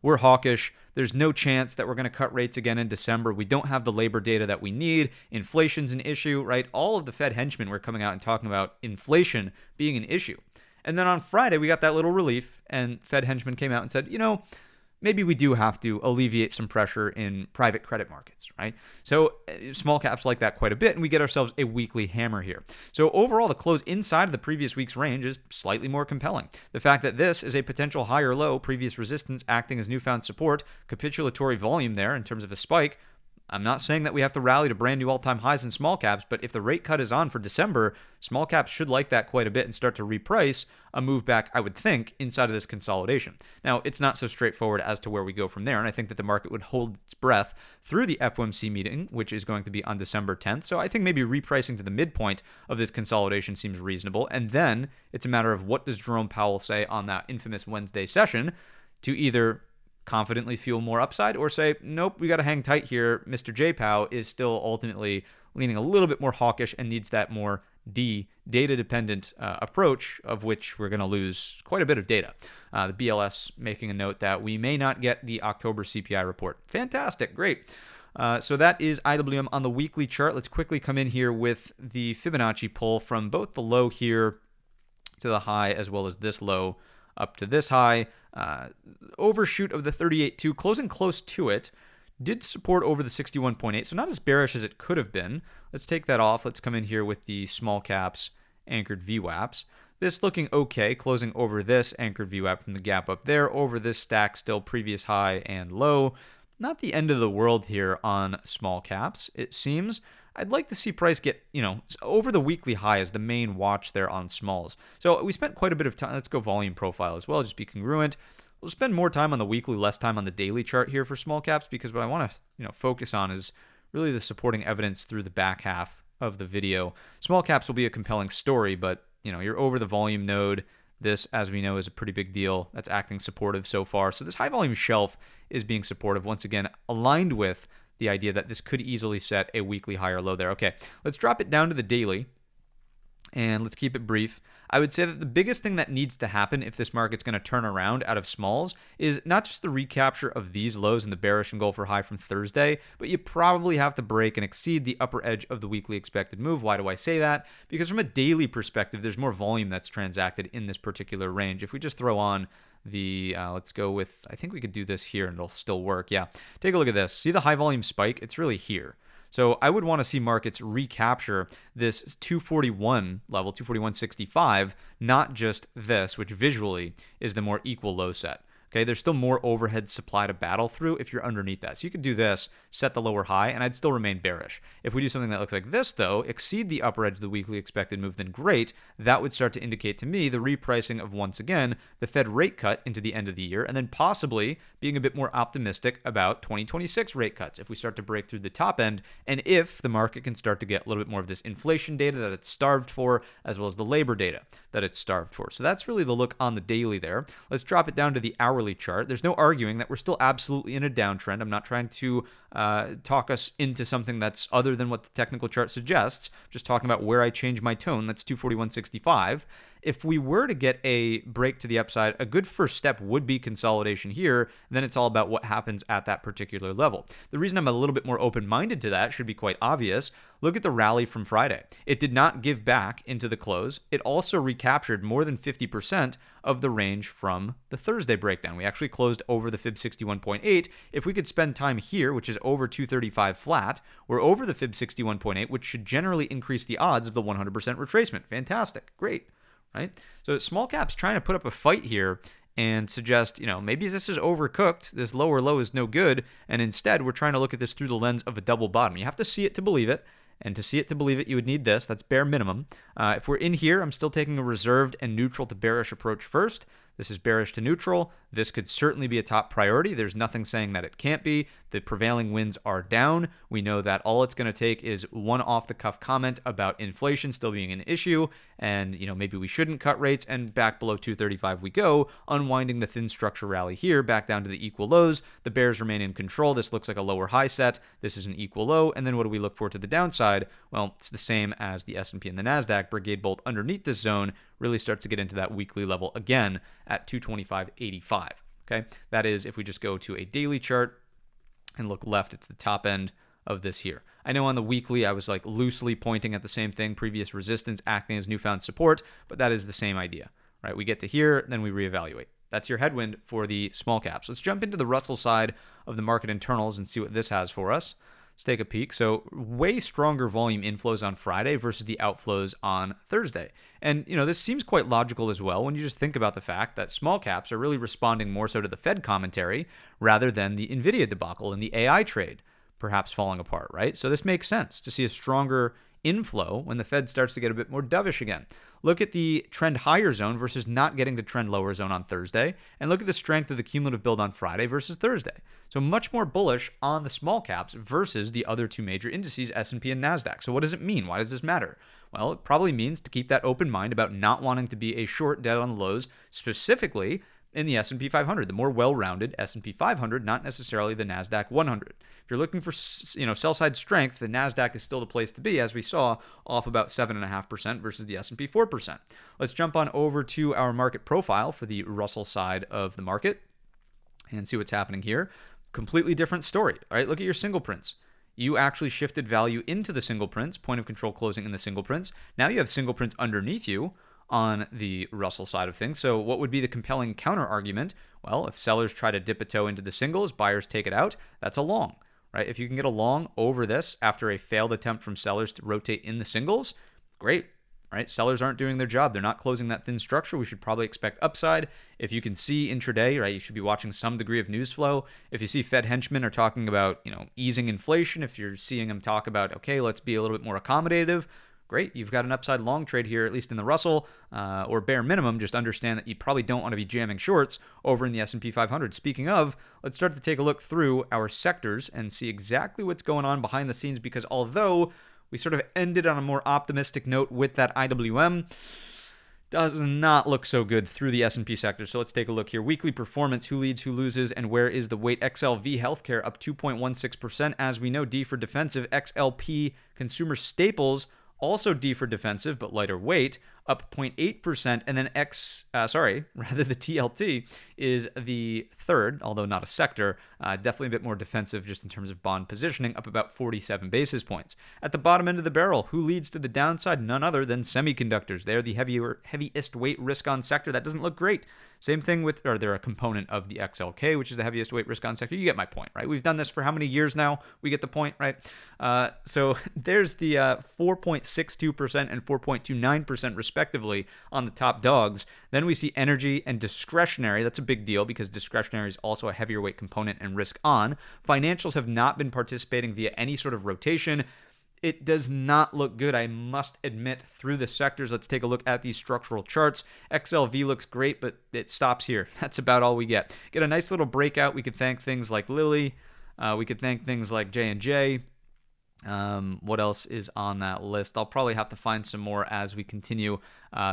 We're hawkish. There's no chance that we're going to cut rates again in December. We don't have the labor data that we need. Inflation's an issue, right? All of the Fed henchmen were coming out and talking about inflation being an issue. And then on Friday, we got that little relief, and Fed henchmen came out and said, maybe we do have to alleviate some pressure in private credit markets, right? So small caps like that quite a bit, and we get ourselves a weekly hammer here. So overall, the close inside of the previous week's range is slightly more compelling. The fact that this is a potential higher low, previous resistance acting as newfound support, capitulatory volume there in terms of a spike. I'm not saying that we have to rally to brand new all-time highs in small caps, but if the rate cut is on for December, small caps should like that quite a bit and start to reprice a move back, I would think, inside of this consolidation. Now, it's not so straightforward as to where we go from there, and I think that the market would hold its breath through the FOMC meeting, which is going to be on December 10th. So I think maybe repricing to the midpoint of this consolidation seems reasonable, and then it's a matter of what does Jerome Powell say on that infamous Wednesday session to either confidently feel more upside or say, nope, we got to hang tight here. Mr. J. Powell is still ultimately leaning a little bit more hawkish and needs that more data-dependent approach, of which we're going to lose quite a bit of data. The BLS making a note that we may not get the October CPI report. Fantastic. Great. So that is IWM on the weekly chart. Let's quickly come in here with the Fibonacci pull from both the low here to the high as well as this low up to this high. Overshoot of the 38.2, closing close to it, did support over the 61.8, so not as bearish as it could have been. Let's take that off. Let's come in here with the small caps anchored VWAPs. This looking okay, closing over this anchored VWAP from the gap up there, over this stack still previous high and low. Not the end of the world here on small caps, it seems. I'd like to see price get, over the weekly high as the main watch there on smalls. So we spent quite a bit of time. Let's go volume profile as well, just be congruent. We'll spend more time on the weekly, less time on the daily chart here for small caps, because what I want to, focus on is really the supporting evidence through the back half of the video. Small caps will be a compelling story, but, you're over the volume node. This, as we know, is a pretty big deal. That's acting supportive so far. So this high volume shelf is being supportive, once again, aligned with the idea that this could easily set a weekly higher low there. Okay, let's drop it down to the daily, and let's keep it brief. I would say that the biggest thing that needs to happen if this market's going to turn around out of smalls is not just the recapture of these lows in the bearish engulfer high from Thursday, but you probably have to break and exceed the upper edge of the weekly expected move. Why do I say that? Because from a daily perspective, there's more volume that's transacted in this particular range. If we just throw on the, let's go with, I think we could do this here and it'll still work. Yeah, take a look at this. See the high volume spike? It's really here. So I would want to see markets recapture this 241 level, 241.65, not just this, which visually is the more equal low set. Okay, there's still more overhead supply to battle through if you're underneath that. So you could do this, set the lower high, and I'd still remain bearish. If we do something that looks like this, though, exceed the upper edge of the weekly expected move, then great. That would start to indicate to me the repricing of, once again, the Fed rate cut into the end of the year, and then possibly being a bit more optimistic about 2026 rate cuts if we start to break through the top end, and if the market can start to get a little bit more of this inflation data that it's starved for, as well as the labor data that it's starved for. So that's really the look on the daily there. Let's drop it down to the hourly chart. There's no arguing that we're still absolutely in a downtrend. I'm not trying to talk us into something that's other than what the technical chart suggests. I'm just talking about where I change my tone. That's 241.65. If we were to get a break to the upside, a good first step would be consolidation here. Then it's all about what happens at that particular level. The reason I'm a little bit more open-minded to that should be quite obvious. Look at the rally from Friday. It did not give back into the close. It also recaptured more than 50% of the range from the Thursday breakdown. We actually closed over the fib 61.8. If we could spend time here, which is over 235 flat, we're over the fib 61.8, which should generally increase the odds of the 100% retracement. Fantastic. Great. Right? So small caps trying to put up a fight here and suggest, maybe this is overcooked, this lower low is no good, and instead we're trying to look at this through the lens of a double bottom. You have to see it to believe it, and to see it to believe it, you would need this. That's bare minimum. If we're in here, I'm still taking a reserved and neutral to bearish approach first. This is bearish to neutral. This could certainly be a top priority. There's nothing saying that it can't be. The prevailing winds are down. We know that all it's going to take is one off-the-cuff comment about inflation still being an issue, and maybe we shouldn't cut rates, and back below 235 we go, unwinding the thin structure rally here, back down to the equal lows. The bears remain in control. This looks like a lower high set. This is an equal low, and then what do we look for to the downside? Well, it's the same as the S&P and the NASDAQ. Brigade bolt underneath this zone really starts to get into that weekly level again at 225.85. Okay, that is if we just go to a daily chart and look left, it's the top end of this here. I know on the weekly I was like loosely pointing at the same thing, previous resistance acting as newfound support, but that is the same idea, right? We get to here, then we reevaluate. That's your headwind for the small caps. Let's jump into the Russell side of the market internals and see what this has for us. Let's take a peek. So way stronger volume inflows on Friday versus the outflows on Thursday. And, this seems quite logical as well when you just think about the fact that small caps are really responding more so to the Fed commentary rather than the NVIDIA debacle and the AI trade perhaps falling apart, right? So this makes sense to see a stronger inflow when the Fed starts to get a bit more dovish again. Look at the trend higher zone versus not getting the trend lower zone on Thursday, and look at the strength of the cumulative build on Friday versus Thursday. So much more bullish on the small caps versus the other two major indices, S&P and NASDAQ. So what does it mean? Why does this matter? Well, it probably means to keep that open mind about not wanting to be a short dead on the lows, specifically in the S&P 500, the more well-rounded S&P 500, not necessarily the NASDAQ 100. If you're looking for, sell-side strength, the NASDAQ is still the place to be, as we saw, off about 7.5% versus the S&P 4%. Let's jump on over to our market profile for the Russell side of the market and see what's happening here. Completely different story, all right? Look at your single prints. You actually shifted value into the single prints, point of control closing in the single prints. Now you have single prints underneath you on the Russell side of things. So what would be the compelling counter argument? Well, if sellers try to dip a toe into the singles, buyers take it out, that's a long, right? If you can get a long over this after a failed attempt from sellers to rotate in the singles, great, right? Sellers aren't doing their job. They're not closing that thin structure. We should probably expect upside. If you can see intraday, right, you should be watching some degree of news flow. If you see Fed henchmen are talking about, easing inflation, if you're seeing them talk about, okay, let's be a little bit more accommodative, great, you've got an upside long trade here, at least in the Russell, or bare minimum, just understand that you probably don't want to be jamming shorts over in the S&P 500. Speaking of, let's start to take a look through our sectors and see exactly what's going on behind the scenes, because although we sort of ended on a more optimistic note with that IWM, does not look so good through the S&P sector. So let's take a look here. Weekly performance, who leads, who loses, and where is the weight? XLV Healthcare up 2.16%. As we know, D for defensive. XLP Consumer Staples also D for defensive, but lighter weight, up 0.8%, and then the TLT is the third, although not a sector, definitely a bit more defensive just in terms of bond positioning, up about 47 basis points. At the bottom end of the barrel, who leads to the downside? None other than semiconductors. They're the heaviest weight risk on sector. That doesn't look great. Same thing with, or they're a component of the XLK, which is the heaviest weight risk on sector. You get my point, right? We've done this for how many years now? We get the point, right? So there's the 4.62% and 4.29% respectively on the top dogs. Then we see energy and discretionary. That's a big deal because discretionary is also a heavier weight component and risk on. Financials have not been participating via any sort of rotation. It does not look good, I must admit, through the sectors. Let's take a look at these structural charts. XLV looks great, but it stops here. That's about all we get. Get a nice little breakout. We could thank things like Lilly. We could thank things like J&J. What else is on that list? I'll probably have to find some more as we continue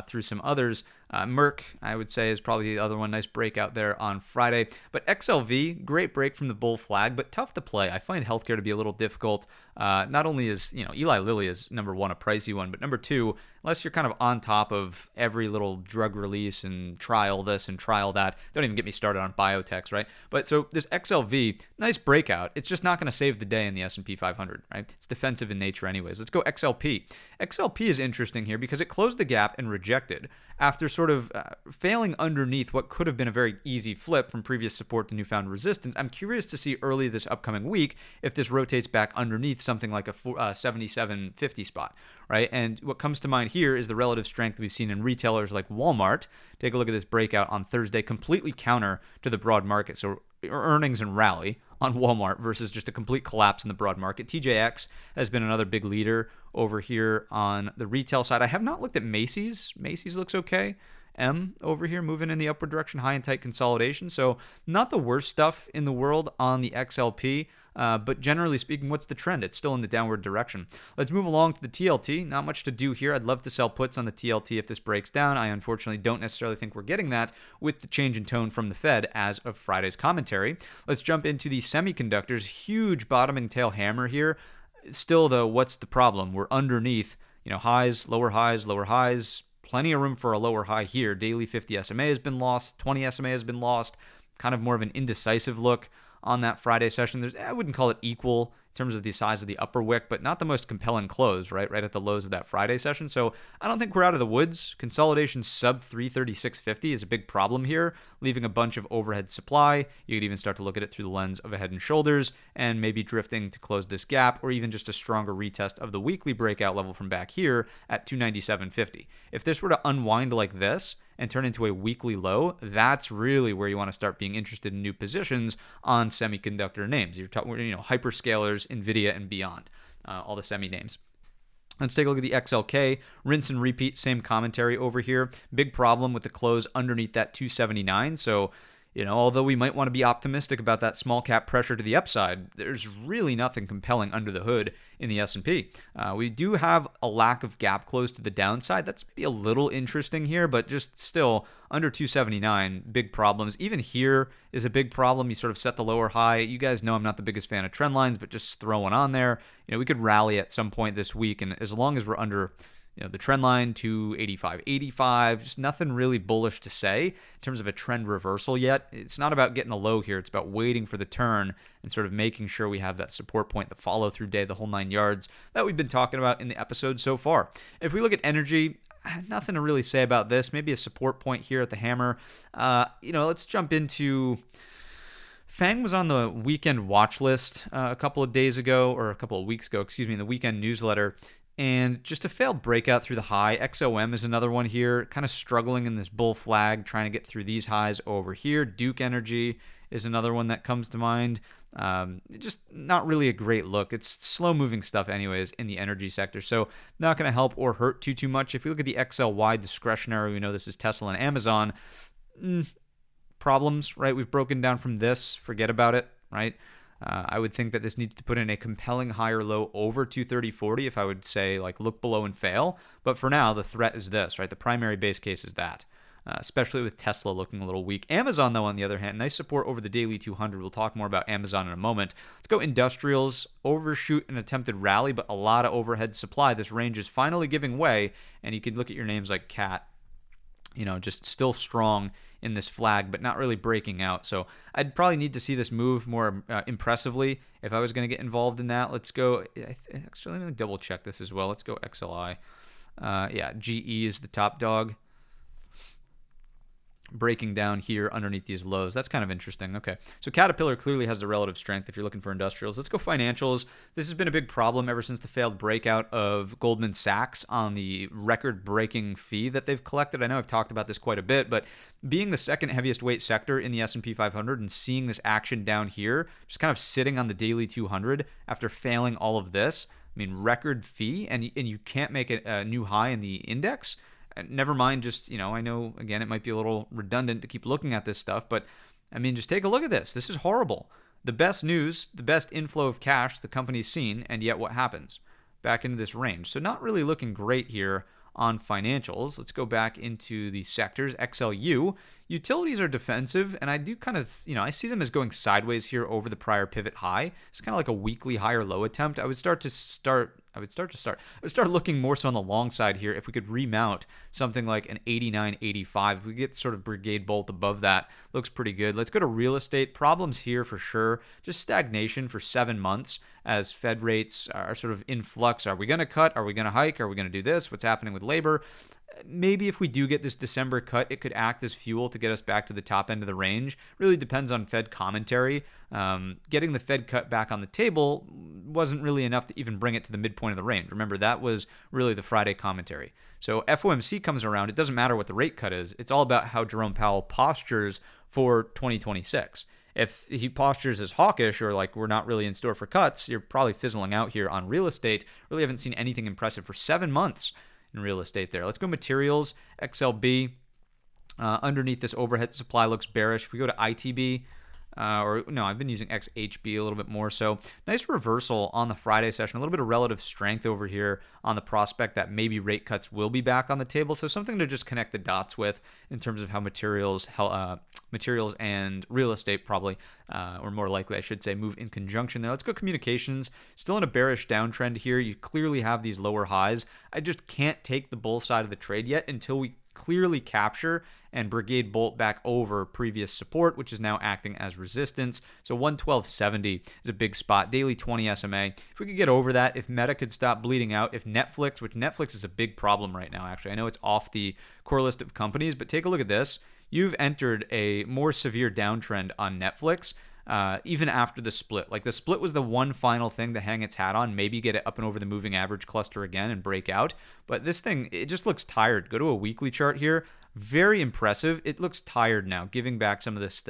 through some others. Merck, I would say, is probably the other one. Nice breakout there on Friday. But XLV, great break from the bull flag, but tough to play. I find healthcare to be a little difficult. Not only is, Eli Lilly is number one, a pricey one, but number two, unless you're kind of on top of every little drug release and trial this and trial that. Don't even get me started on biotechs, right? But so this XLV, nice breakout. It's just not going to save the day in the S&P 500, right? It's defensive in nature anyways. Let's go XLP. XLP is interesting here because it closed the gap and rejected after sort of failing underneath what could have been a very easy flip from previous support to newfound resistance. I'm curious to see early this upcoming week if this rotates back underneath something like a 77.50 spot, right? And what comes to mind here is the relative strength we've seen in retailers like Walmart. Take a look at this breakout on Thursday, completely counter to the broad market. So earnings and rally on Walmart versus just a complete collapse in the broad market. TJX has been another big leader over here on the retail side. I have not looked at Macy's. Macy's looks okay. Over here moving in the upward direction, high and tight consolidation. So not the worst stuff in the world on the XLP. But generally speaking, what's the trend? It's still in the downward direction. Let's move along to the TLT. Not much to do here. I'd love to sell puts on the TLT if this breaks down. I unfortunately don't necessarily think we're getting that with the change in tone from the Fed as of Friday's commentary. Let's jump into the semiconductors. Huge bottoming tail hammer here. Still, though, what's the problem? We're underneath, highs, lower highs, lower highs. Plenty of room for a lower high here. Daily 50 SMA has been lost. 20 SMA has been lost. Kind of more of an indecisive look on that Friday session. I wouldn't call it equal in terms of the size of the upper wick, but not the most compelling close, right at the lows of that Friday session. So I don't think we're out of the woods. Consolidation sub 336.50 is a big problem here, leaving a bunch of overhead supply. You could even start to look at it through the lens of a head and shoulders and maybe drifting to close this gap, or even just a stronger retest of the weekly breakout level from back here at 297.50. If this were to unwind like this and turn into a weekly low, that's really where you want to start being interested in new positions on semiconductor names. You're talking, hyperscalers, NVIDIA, and beyond, all the semi names. Let's take a look at the XLK. Rinse and repeat, same commentary over here. Big problem with the close underneath that 279. So, although we might want to be optimistic about that small cap pressure to the upside, there's really nothing compelling under the hood in the S&P. We do have a lack of gap close to the downside. That's maybe a little interesting here, but just still under 279, big problems. Even here is a big problem. You sort of set the lower high. You guys know I'm not the biggest fan of trend lines, but just throw one on there. We could rally at some point this week, and as long as we're under the trend line, 285.85, just nothing really bullish to say in terms of a trend reversal yet. It's not about getting a low here. It's about waiting for the turn and sort of making sure we have that support point, the follow-through day, the whole 9 yards that we've been talking about in the episode so far. If we look at energy, nothing to really say about this. Maybe a support point here at the hammer. Let's jump into... FANG was on the weekend watch list a couple of weeks ago, in the weekend newsletter. And just a failed breakout through the high. XOM is another one here, kind of struggling in this bull flag, trying to get through these highs over here. Duke Energy is another one that comes to mind. Just not really a great look. It's slow-moving stuff anyways in the energy sector, so not going to help or hurt too much. If you look at the XLY discretionary, we know this is Tesla and Amazon. Problems, right? We've broken down from this. Forget about it, right? I would think that this needs to put in a compelling higher low over 230.40 if I would say look below and fail. But for now, the threat is this, right? The primary base case is that. especially with Tesla looking a little weak. Amazon, though, on the other hand, nice support over the daily 200. We'll talk more about Amazon in a moment. Let's go industrials. Overshoot an attempted rally, but a lot of overhead supply. This range is finally giving way, and you could look at your names like CAT, just still strong in this flag, but not really breaking out. So I'd probably need to see this move more impressively if I was going to get involved in that. Let's go. Actually, let me double check this as well. Let's go XLI. Yeah, GE is the top dog. Breaking down here underneath these lows. That's kind of interesting. Okay, so Caterpillar clearly has the relative strength if you're looking for industrials. Let's go financials. This has been a big problem ever since the failed breakout of Goldman Sachs on the record-breaking fee that they've collected. I know I've talked about this quite a bit, but being the second heaviest weight sector in the S&P 500 and seeing this action down here, just kind of sitting on the daily 200 after failing all of this, I mean, record fee, and you can't make it a new high in the index. Never mind just, I know, again, it might be a little redundant to keep looking at this stuff, but, I mean, just take a look at this. This is horrible. The best news, the best inflow of cash the company's seen, and yet what happens? Back into this range. So not really looking great here on financials. Let's go back into the sectors. XLU. Utilities are defensive, and I do kind of, I see them as going sideways here over the prior pivot high. It's kind of like a weekly high or low attempt. I would start looking more so on the long side here if we could remount something like an 89.85. If we get sort of Brigade bolt above that, looks pretty good. Let's go to real estate. Problems here for sure. Just stagnation for 7 months as Fed rates are sort of in flux. Are we going to cut? Are we going to hike? Are we going to do this? What's happening with labor? Maybe if we do get this December cut, it could act as fuel to get us back to the top end of the range. Really depends on Fed commentary. Getting the Fed cut back on the table wasn't really enough to even bring it to the midpoint of the range. Remember, that was really the Friday commentary. So FOMC comes around. It doesn't matter what the rate cut is. It's all about how Jerome Powell postures for 2026. If he postures as hawkish or like we're not really in store for cuts, you're probably fizzling out here on real estate. Really haven't seen anything impressive for 7 months in real estate there. Let's go materials. XLB. Underneath this overhead supply looks bearish. If we go to ITB, I've been using XHB a little bit more. So nice reversal on the Friday session. A little bit of relative strength over here on the prospect that maybe rate cuts will be back on the table. So something to just connect the dots with in terms of how materials and real estate probably, or more likely I should say, move in conjunction there. Let's go communications. Still in a bearish downtrend here. You clearly have these lower highs. I just can't take the bull side of the trade yet until we clearly capture and Brigade bolt back over previous support, which is now acting as resistance. So 112.70 is a big spot. Daily 20 SMA. If we could get over that, if Meta could stop bleeding out, if Netflix, which Netflix is a big problem right now, actually. I know it's off the core list of companies, but take a look at this. You've entered a more severe downtrend on Netflix. Even after the split. Like the split was the one final thing to hang its hat on, maybe get it up and over the moving average cluster again and break out. But this thing, it just looks tired. Go to a weekly chart here. Very impressive. It looks tired now, giving back some of this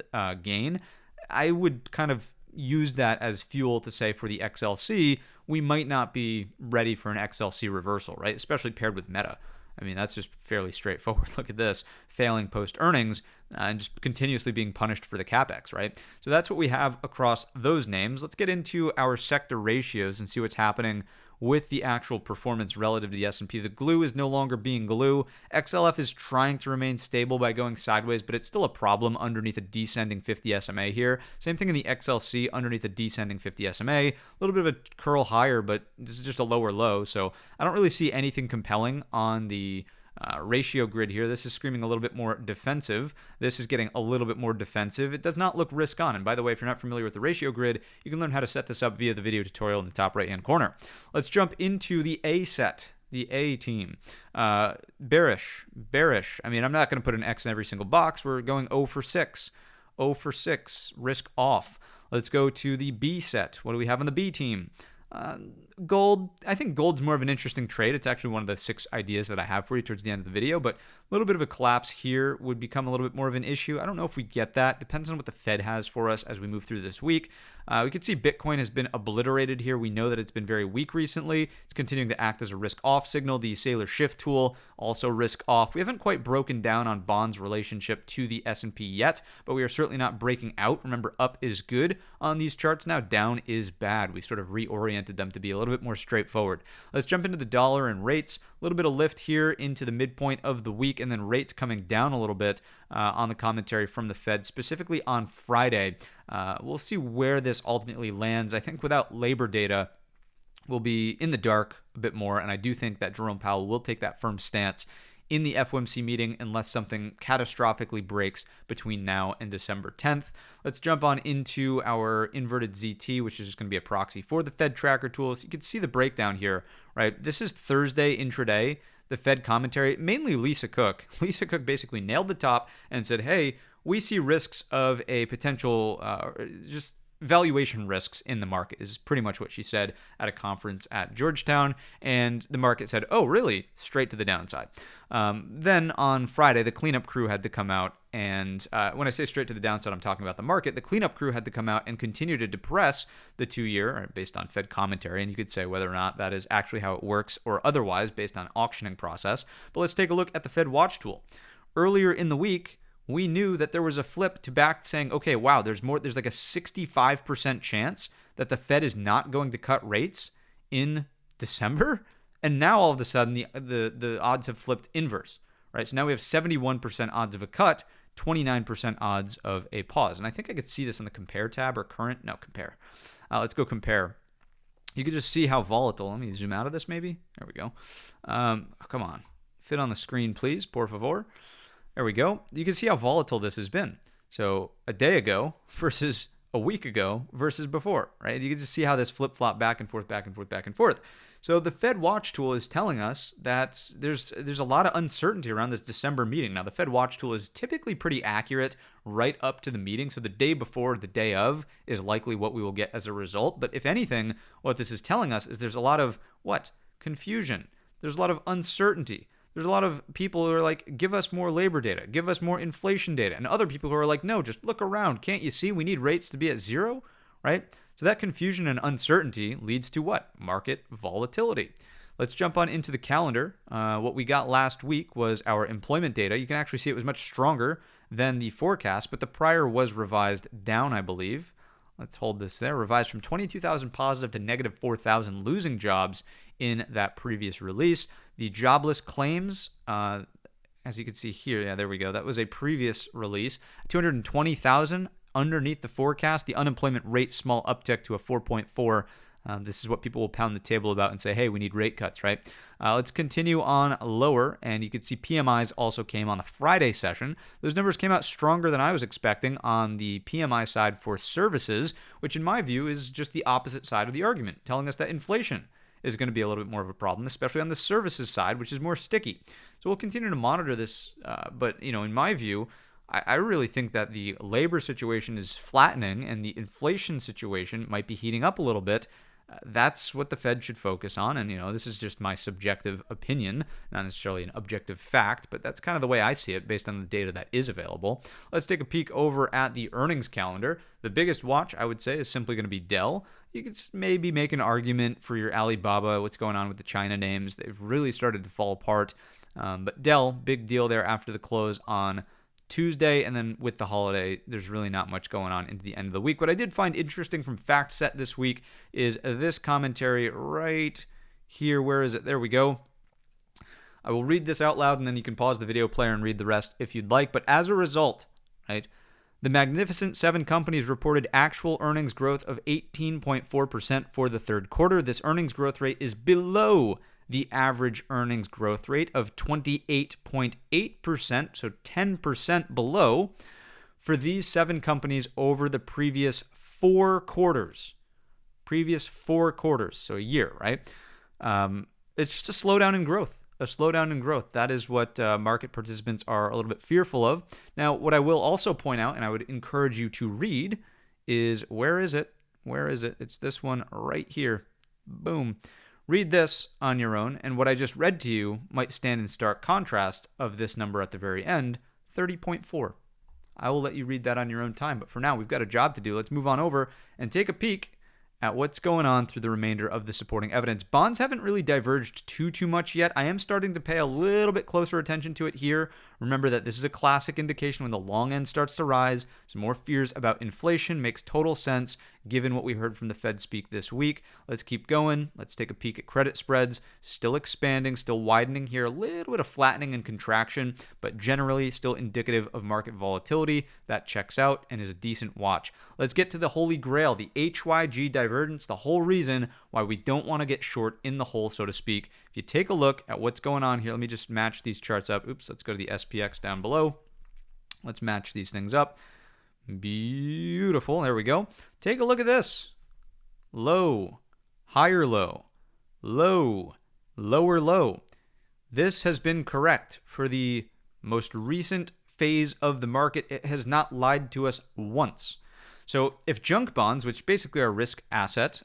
gain. I would kind of use that as fuel to say for the XLC, we might not be ready for an XLC reversal, right? Especially paired with Meta. I mean, that's just fairly straightforward. Look at this, failing post-earnings and just continuously being punished for the CapEx, right? So that's what we have across those names. Let's get into our sector ratios and see what's happening with the actual performance relative to the S&P. The glue is no longer being glue. XLF is trying to remain stable by going sideways, but it's still a problem underneath a descending 50 SMA here. Same thing in the XLC underneath a descending 50 SMA. A little bit of a curl higher, but this is just a lower low. So I don't really see anything compelling on the ratio grid here. This is screaming a little bit more defensive. This is getting a little bit more defensive. It does not look risk on. And by the way, if you're not familiar with the ratio grid, you can learn how to set this up via the video tutorial in the top right hand corner. Let's jump into the A set, the A team. Bearish. I mean, I'm not going to put an X in every single box. We're going 0 for 6. 0 for 6, risk off. Let's go to the B set. What do we have on the B team? Gold, I think gold's more of an interesting trade. It's actually one of the 6 ideas that I have for you towards the end of the video, but a little bit of a collapse here would become a little bit more of an issue. I don't know if we get that. Depends on what the Fed has for us as we move through this week. We can see Bitcoin has been obliterated here. We know that it's been very weak recently. It's continuing to act as a risk off signal. The Sailor Shift tool, also risk off. We haven't quite broken down on bonds relationship to the S&P yet, but we are certainly not breaking out. Remember, up is good on these charts now. Down is bad. We sort of reoriented oriented them to be a little bit more straightforward. Let's jump into the dollar and rates. A little bit of lift here into the midpoint of the week, and then rates coming down a little bit on the commentary from the Fed, specifically on Friday. We'll see where this ultimately lands. I think without labor data, we'll be in the dark a bit more, and I do think that Jerome Powell will take that firm stance in the FOMC meeting unless something catastrophically breaks between now and December 10th. Let's jump on into our inverted ZT, which is just going to be a proxy for the Fed tracker tools. You can see the breakdown here, right? This is Thursday intraday, the Fed commentary, mainly Lisa Cook. Lisa Cook basically nailed the top and said, hey, we see risks of a potential just valuation risks in the market, is pretty much what she said at a conference at Georgetown, and the market said, oh, really? Straight to the downside. Then on Friday, the cleanup crew had to come out, and when I say straight to the downside, I'm talking about the market. The cleanup crew had to come out and continue to depress the 2-year based on Fed commentary, and you could say whether or not that is actually how it works or otherwise based on auctioning process. But let's take a look at the Fed Watch tool. Earlier in the week, we knew that there was a flip to back saying, okay, wow, there's like a 65% chance that the Fed is not going to cut rates in December. And now all of a sudden the odds have flipped inverse, right? So now we have 71% odds of a cut, 29% odds of a pause. And I think I could see this in the compare tab or current. No, compare. Let's go compare. You can just see how volatile. Let me zoom out of this maybe. There we go. Come on. Fit on the screen, please, por favor. There we go. You can see how volatile this has been. So a day ago versus a week ago versus before, right? You can just see how this flip-flop back and forth, back and forth, back and forth. So the Fed Watch tool is telling us that there's a lot of uncertainty around this December meeting. Now, the Fed Watch tool is typically pretty accurate right up to the meeting. So the day before, the day of is likely what we will get as a result. But if anything, what this is telling us is there's a lot of confusion. There's a lot of uncertainty. There's a lot of people who are like, give us more labor data, give us more inflation data. And other people who are like, no, just look around. Can't you see we need rates to be at zero, right? So that confusion and uncertainty leads to what? Market volatility. Let's jump on into the calendar. What we got last week was our employment data. You can actually see it was much stronger than the forecast, but the prior was revised down, I believe. Let's hold this there. Revised from 22,000 positive to negative 4,000 losing jobs in that previous release. The jobless claims, as you can see here, yeah, there we go. That was a previous release. 220,000 underneath the forecast. The unemployment rate, small uptick to a 4.4. This is what people will pound the table about and say, hey, we need rate cuts, right? Let's continue on lower, and you can see PMIs also came on the Friday session. Those numbers came out stronger than I was expecting on the PMI side for services, which in my view is just the opposite side of the argument, telling us that inflation is going to be a little bit more of a problem, especially on the services side, which is more sticky. So we'll continue to monitor this, but in my view, I really think that the labor situation is flattening and the inflation situation might be heating up a little bit. That's what the Fed should focus on. And, this is just my subjective opinion, not necessarily an objective fact, but that's kind of the way I see it based on the data that is available. Let's take a peek over at the earnings calendar. The biggest watch, I would say, is simply going to be Dell. You could maybe make an argument for your Alibaba, what's going on with the China names. They've really started to fall apart. But Dell, big deal there after the close on Tuesday, and then with the holiday, there's really not much going on into the end of the week. What I did find interesting from FactSet this week is this commentary right here. Where is it? There we go. I will read this out loud, and then you can pause the video player and read the rest if you'd like. But as a result, right, the Magnificent Seven companies reported actual earnings growth of 18.4% for the third quarter. This earnings growth rate is below the average earnings growth rate of 28.8%, so 10% below for these 7 companies over the previous 4 quarters. So a year, right? It's just a slowdown in growth. That is what market participants are a little bit fearful of. Now, what I will also point out, and I would encourage you to read, is where is it? It's this one right here. Boom. Read this on your own, and what I just read to you might stand in stark contrast of this number at the very end, 30.4. I will let you read that on your own time, but for now, we've got a job to do. Let's move on over and take a peek at what's going on through the remainder of the supporting evidence. Bonds haven't really diverged too much yet. I am starting to pay a little bit closer attention to it here. Remember that this is a classic indication when the long end starts to rise. Some more fears about inflation makes total sense. given what we heard from the Fed speak this week. Let's keep going. Let's take a peek at credit spreads. Still expanding, still widening here. A little bit of flattening and contraction, but generally still indicative of market volatility. That checks out and is a decent watch. Let's get to the holy grail, the HYG divergence, the whole reason why we don't want to get short in the hole, so to speak. If you take a look at what's going on here, let me just match these charts up. Oops, let's go to the SPX down below. Let's match these things up. Beautiful. There we go. Take a look at this. Low, higher low, low, lower low. This has been correct for the most recent phase of the market. It has not lied to us once. So if junk bonds, which basically are risk asset,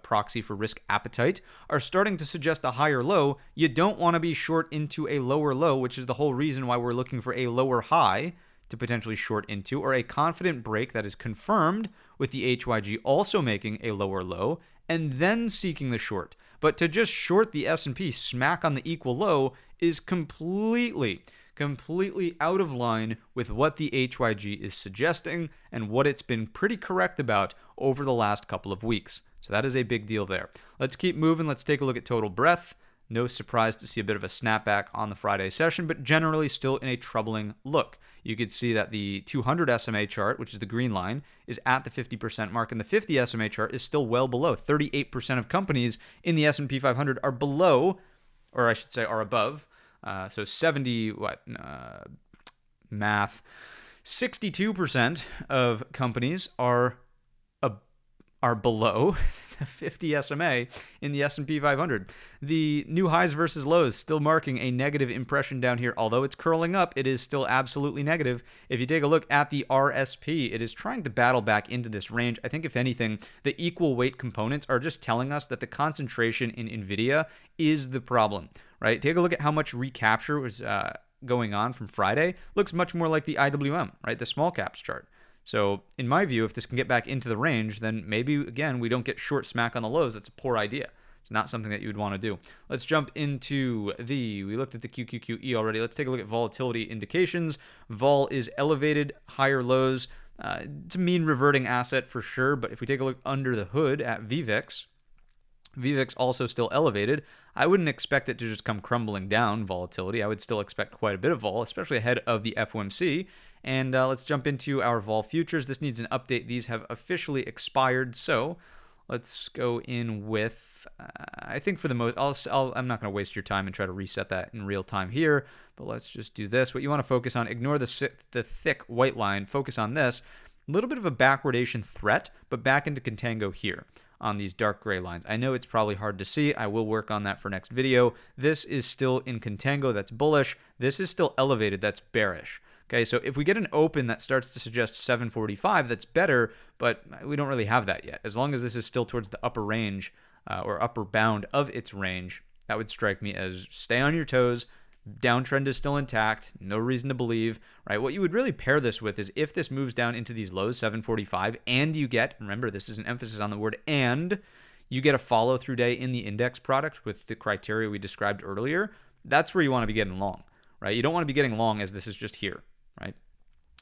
proxy for risk appetite, are starting to suggest a higher low, you don't want to be short into a lower low, which is the whole reason why we're looking for a lower high to potentially short into, or a confident break that is confirmed with the HYG also making a lower low and then seeking the short. But to just short the S&P smack on the equal low is completely out of line with what the HYG is suggesting and what it's been pretty correct about over the last couple of weeks. So that is a big deal there. Let's keep moving. Let's take a look at total breadth. No surprise to see a bit of a snapback on the Friday session, but generally still in a troubling look. You could see that the 200 SMA chart, which is the green line, is at the 50% mark, and the 50 SMA chart is still well below. 38% of companies in the S&P 500 are below, or I should say are above. So 62% of companies are below the 50 SMA in the S&P 500. The new highs versus lows still marking a negative impression down here. Although it's curling up, it is still absolutely negative. If you take a look at the RSP, it is trying to battle back into this range. I think if anything, the equal weight components are just telling us that the concentration in NVIDIA is the problem, right? Take a look at how much recapture was going on from Friday. Looks much more like the IWM, right? The small caps chart. So in my view, if this can get back into the range, then maybe, again, we don't get short smack on the lows. That's a poor idea. It's not something that you would want to do. Let's jump into we looked at the QQQE already. Let's take a look at volatility indications. Vol is elevated, higher lows. It's a mean reverting asset for sure, but if we take a look under the hood at VVIX, VVIX also still elevated. I wouldn't expect it to just come crumbling down, volatility. I would still expect quite a bit of vol, especially ahead of the FOMC. And let's jump into our vol futures. This needs an update. These have officially expired, so let's go in with, I think for the most, I'm not going to waste your time and try to reset that in real time here, but let's just do this. What you want to focus on, ignore the thick white line, focus on this. A little bit of a backwardation threat, but back into contango here on these dark gray lines. I know it's probably hard to see. I will work on that for next video. This is still in contango, that's bullish. This is still elevated, that's bearish. Okay, so if we get an open that starts to suggest 745, that's better, but we don't really have that yet. As long as this is still towards the upper range or upper bound of its range, that would strike me as stay on your toes. Downtrend is still intact, no reason to believe, right? What you would really pair this with is if this moves down into these lows, 745, and you get, remember this is an emphasis on the word and, you get a follow-through day in the index product with the criteria we described earlier, that's where you want to be getting long, right? You don't want to be getting long as this is just here, right?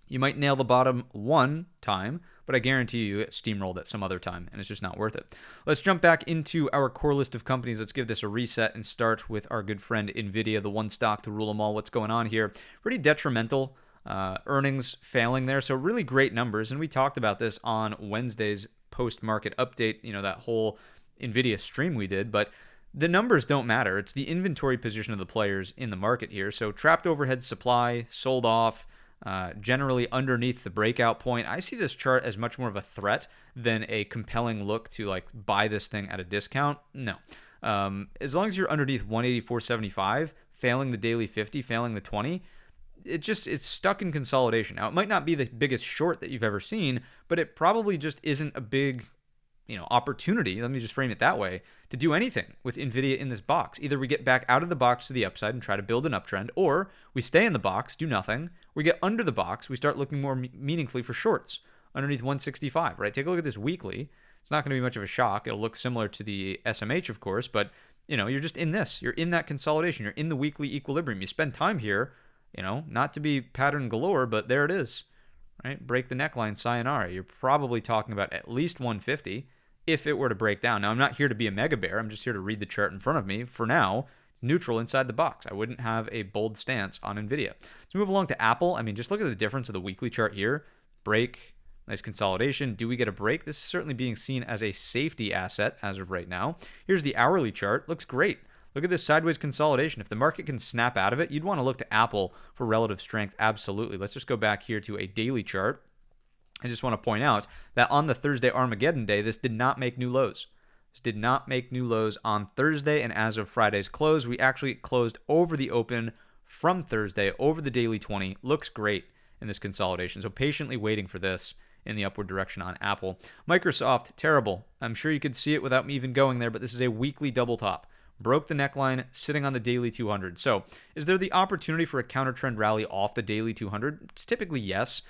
You might nail the bottom one time, but I guarantee you get steamrolled at some other time, and it's just not worth it. Let's jump back into our core list of companies. Let's give this a reset and start with our good friend NVIDIA, the one stock to rule them all. What's going on here? Pretty detrimental earnings failing there, so really great numbers, and we talked about this on Wednesday's post-market update, you know, that whole NVIDIA stream we did, but the numbers don't matter. It's the inventory position of the players in the market here. So trapped overhead supply, sold off, generally underneath the breakout point. I see this chart as much more of a threat than a compelling look to like buy this thing at a discount. No. As long as you're underneath 184.75, failing the daily 50, failing the 20, it's stuck in consolidation. Now, it might not be the biggest short that you've ever seen, but it probably just isn't a big, opportunity, let me just frame it that way, to do anything with NVIDIA in this box. Either we get back out of the box to the upside and try to build an uptrend, or we stay in the box, do nothing, we get under the box, we start looking more meaningfully for shorts underneath 165, right? Take a look at this weekly. It's not going to be much of a shock. It'll look similar to the SMH, of course, but you're just in this. You're in that consolidation. You're in the weekly equilibrium. You spend time here, not to be pattern galore, but there it is. right? Break the neckline, sayonara. You're probably talking about at least 150 if it were to break down. Now, I'm not here to be a mega bear. I'm just here to read the chart in front of me. For now, it's neutral inside the box. I wouldn't have a bold stance on NVIDIA. Let's move along to Apple. I mean, just look at the difference of the weekly chart here. Break, nice consolidation. Do we get a break? This is certainly being seen as a safety asset as of right now. Here's the hourly chart. Looks great. Look at this sideways consolidation. If the market can snap out of it, you'd want to look to Apple for relative strength. Absolutely. Let's just go back here to a daily chart. I just want to point out that on the Thursday Armageddon day, this did not make new lows. This did not make new lows on Thursday, and as of Friday's close, we actually closed over the open from Thursday over the daily 20. Looks great in this consolidation. So patiently waiting for this in the upward direction on Apple. Microsoft, terrible. I'm sure you could see it without me even going there, but this is a weekly double top. Broke the neckline, sitting on the daily 200. So is there the opportunity for a counter trend rally off the daily 200? It's typically yes.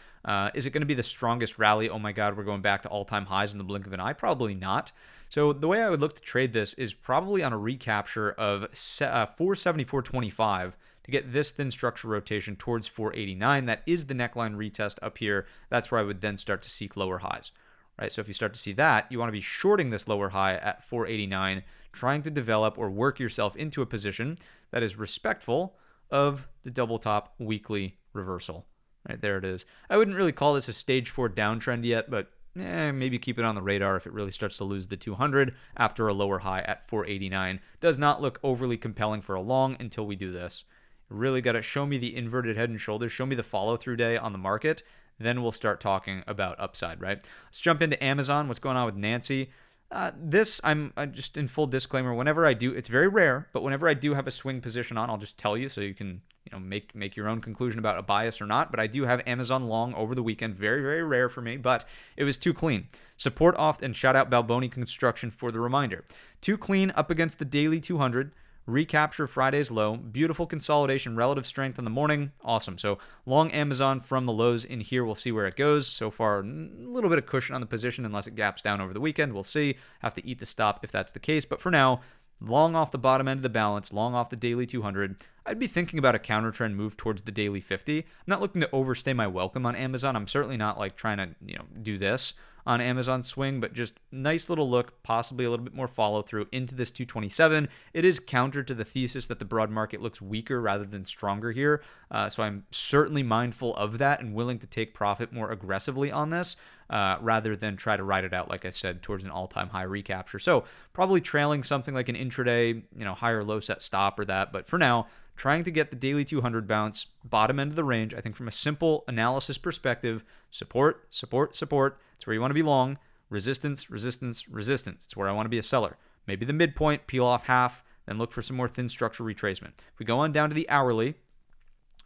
Is it going to be the strongest rally? Oh my God, we're going back to all-time highs in the blink of an eye? Probably not. So the way I would look to trade this is probably on a recapture of 474.25 to get this thin structure rotation towards 489. That is the neckline retest up here. That's where I would then start to seek lower highs. Right? So if you start to see that, you want to be shorting this lower high at 489, trying to develop or work yourself into a position that is respectful of the double top weekly reversal. Right, there it is. I wouldn't really call this a stage 4 downtrend yet, but maybe keep it on the radar if it really starts to lose the 200 after a lower high at 489. Does not look overly compelling for a long until we do this. Really got to show me the inverted head and shoulders, show me the follow-through day on the market, then we'll start talking about upside, right? Let's jump into Amazon. What's going on with Nancy? I'm just in full disclaimer. Whenever I do, it's very rare, but whenever I do have a swing position on, I'll just tell you so you can make your own conclusion about a bias or not. But I do have Amazon long over the weekend. Very, very rare for me, but it was too clean. Support off, and shout out Balboni Construction for the reminder. Too clean up against the daily 200. Recapture Friday's low, beautiful consolidation, relative strength in the morning, awesome. So long Amazon from the lows in here, we'll see where it goes. So far, a little bit of cushion on the position unless it gaps down over the weekend. We'll see, have to eat the stop if that's the case. But for now, long off the bottom end of the balance, long off the daily 200. I'd be thinking about a counter trend move towards the daily 50. I'm not looking to overstay my welcome on Amazon. I'm certainly not like trying to do this on Amazon swing, but just nice little look, possibly a little bit more follow through into this 227. It is counter to the thesis that the broad market looks weaker rather than stronger here. So I'm certainly mindful of that and willing to take profit more aggressively on this rather than try to ride it out, like I said, towards an all-time high recapture. So probably trailing something like an intraday, higher low set stop or that. But for now, trying to get the daily 200 bounce, bottom end of the range. I think from a simple analysis perspective, support, support, support. It's where you want to be long. Resistance, resistance, resistance. It's where I want to be a seller. Maybe the midpoint, peel off half, then look for some more thin structure retracement. If we go on down to the hourly,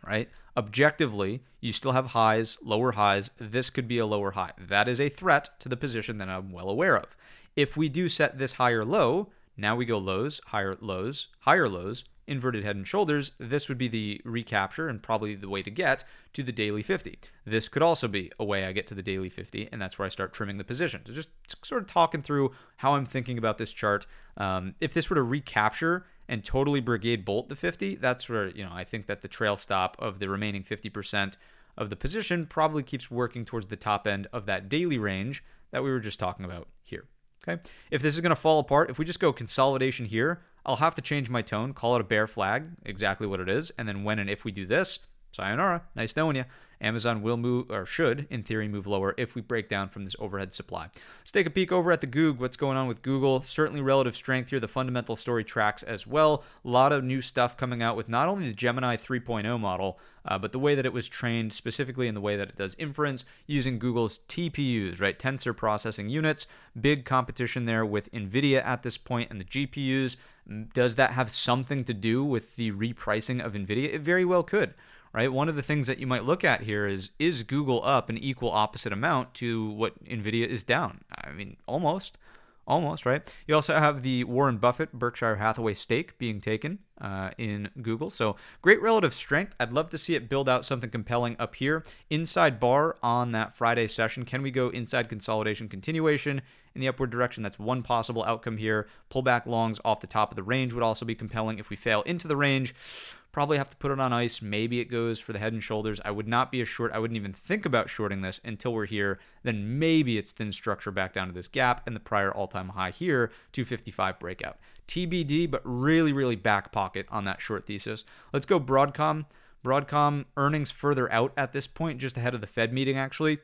right, objectively, you still have highs, lower highs. This could be a lower high. That is a threat to the position that I'm well aware of. If we do set this higher low, now we go lows, higher lows, inverted head and shoulders. This would be the recapture and probably the way to get to the daily 50. This could also be a way I get to the daily 50, and that's where I start trimming the position. So just sort of talking through how I'm thinking about this chart. If this were to recapture and totally Brigade bolt the 50, that's where I think that the trail stop of the remaining 50% of the position probably keeps working towards the top end of that daily range that we were just talking about here. Okay. If this is going to fall apart, if we just go consolidation here, I'll have to change my tone, call it a bear flag, exactly what it is. And then when and if we do this, sayonara, nice knowing you. Amazon will move, or should, in theory, move lower if we break down from this overhead supply. Let's take a peek over at the Goog. What's going on with Google? Certainly relative strength here. The fundamental story tracks as well. A lot of new stuff coming out with not only the Gemini 3.0 model, but the way that it was trained, specifically in the way that it does inference using Google's TPUs, right? Tensor processing units. Big competition there with NVIDIA at this point and the GPUs. Does that have something to do with the repricing of NVIDIA? It very well could. Right? One of the things that you might look at here is Google up an equal opposite amount to what NVIDIA is down? I mean, almost, right? You also have the Warren Buffett Berkshire Hathaway stake being taken in Google. So great relative strength. I'd love to see it build out something compelling up here. Inside bar on that Friday session. Can we go inside consolidation continuation in the upward direction. That's one possible outcome here. Pullback longs off the top of the range would also be compelling. If we fail into the range, probably have to put it on ice. Maybe it goes for the head and shoulders. I would not be a short. I wouldn't even think about shorting this until we're here. Then maybe it's thin structure back down to this gap and the prior all-time high here, 255 breakout. TBD, but really, really back pocket on that short thesis. Let's go Broadcom. Broadcom earnings further out at this point, just ahead of the Fed meeting, actually.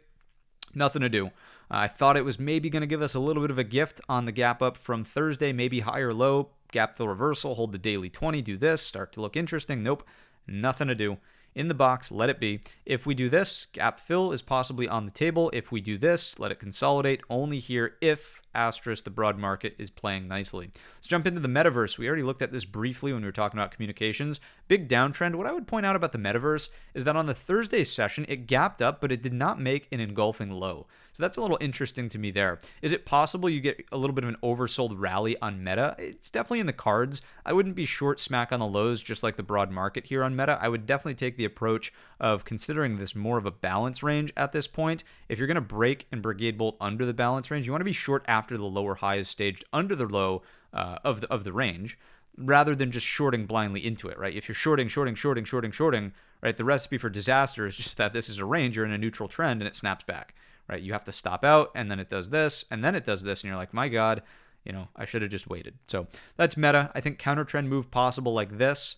Nothing to do. I thought it was maybe going to give us a little bit of a gift on the gap up from Thursday, maybe high or low. Gap fill reversal, hold the daily 20, do this, start to look interesting. Nope, nothing to do. In the box, let it be. If we do this, gap fill is possibly on the table. If we do this, let it consolidate. Only here if asterisk the broad market is playing nicely. Let's jump into the metaverse. We already looked at this briefly when we were talking about communications. Big downtrend. What I would point out about the metaverse is that on the Thursday session, it gapped up, but it did not make an engulfing low. So that's a little interesting to me there. Is it possible you get a little bit of an oversold rally on Meta? It's definitely in the cards. I wouldn't be short smack on the lows just like the broad market here on Meta. I would definitely take the approach of considering this more of a balance range at this point. If you're going to break and Brigade bolt under the balance range, you want to be short after the lower high is staged under the low of the range, rather than just shorting blindly into it, right? If you're shorting, right, the recipe for disaster is just that this is a range, you're in a neutral trend and it snaps back, right? You have to stop out and then it does this and then it does this and you're like, my God, I should have just waited. So that's Meta. I think counter trend move possible like this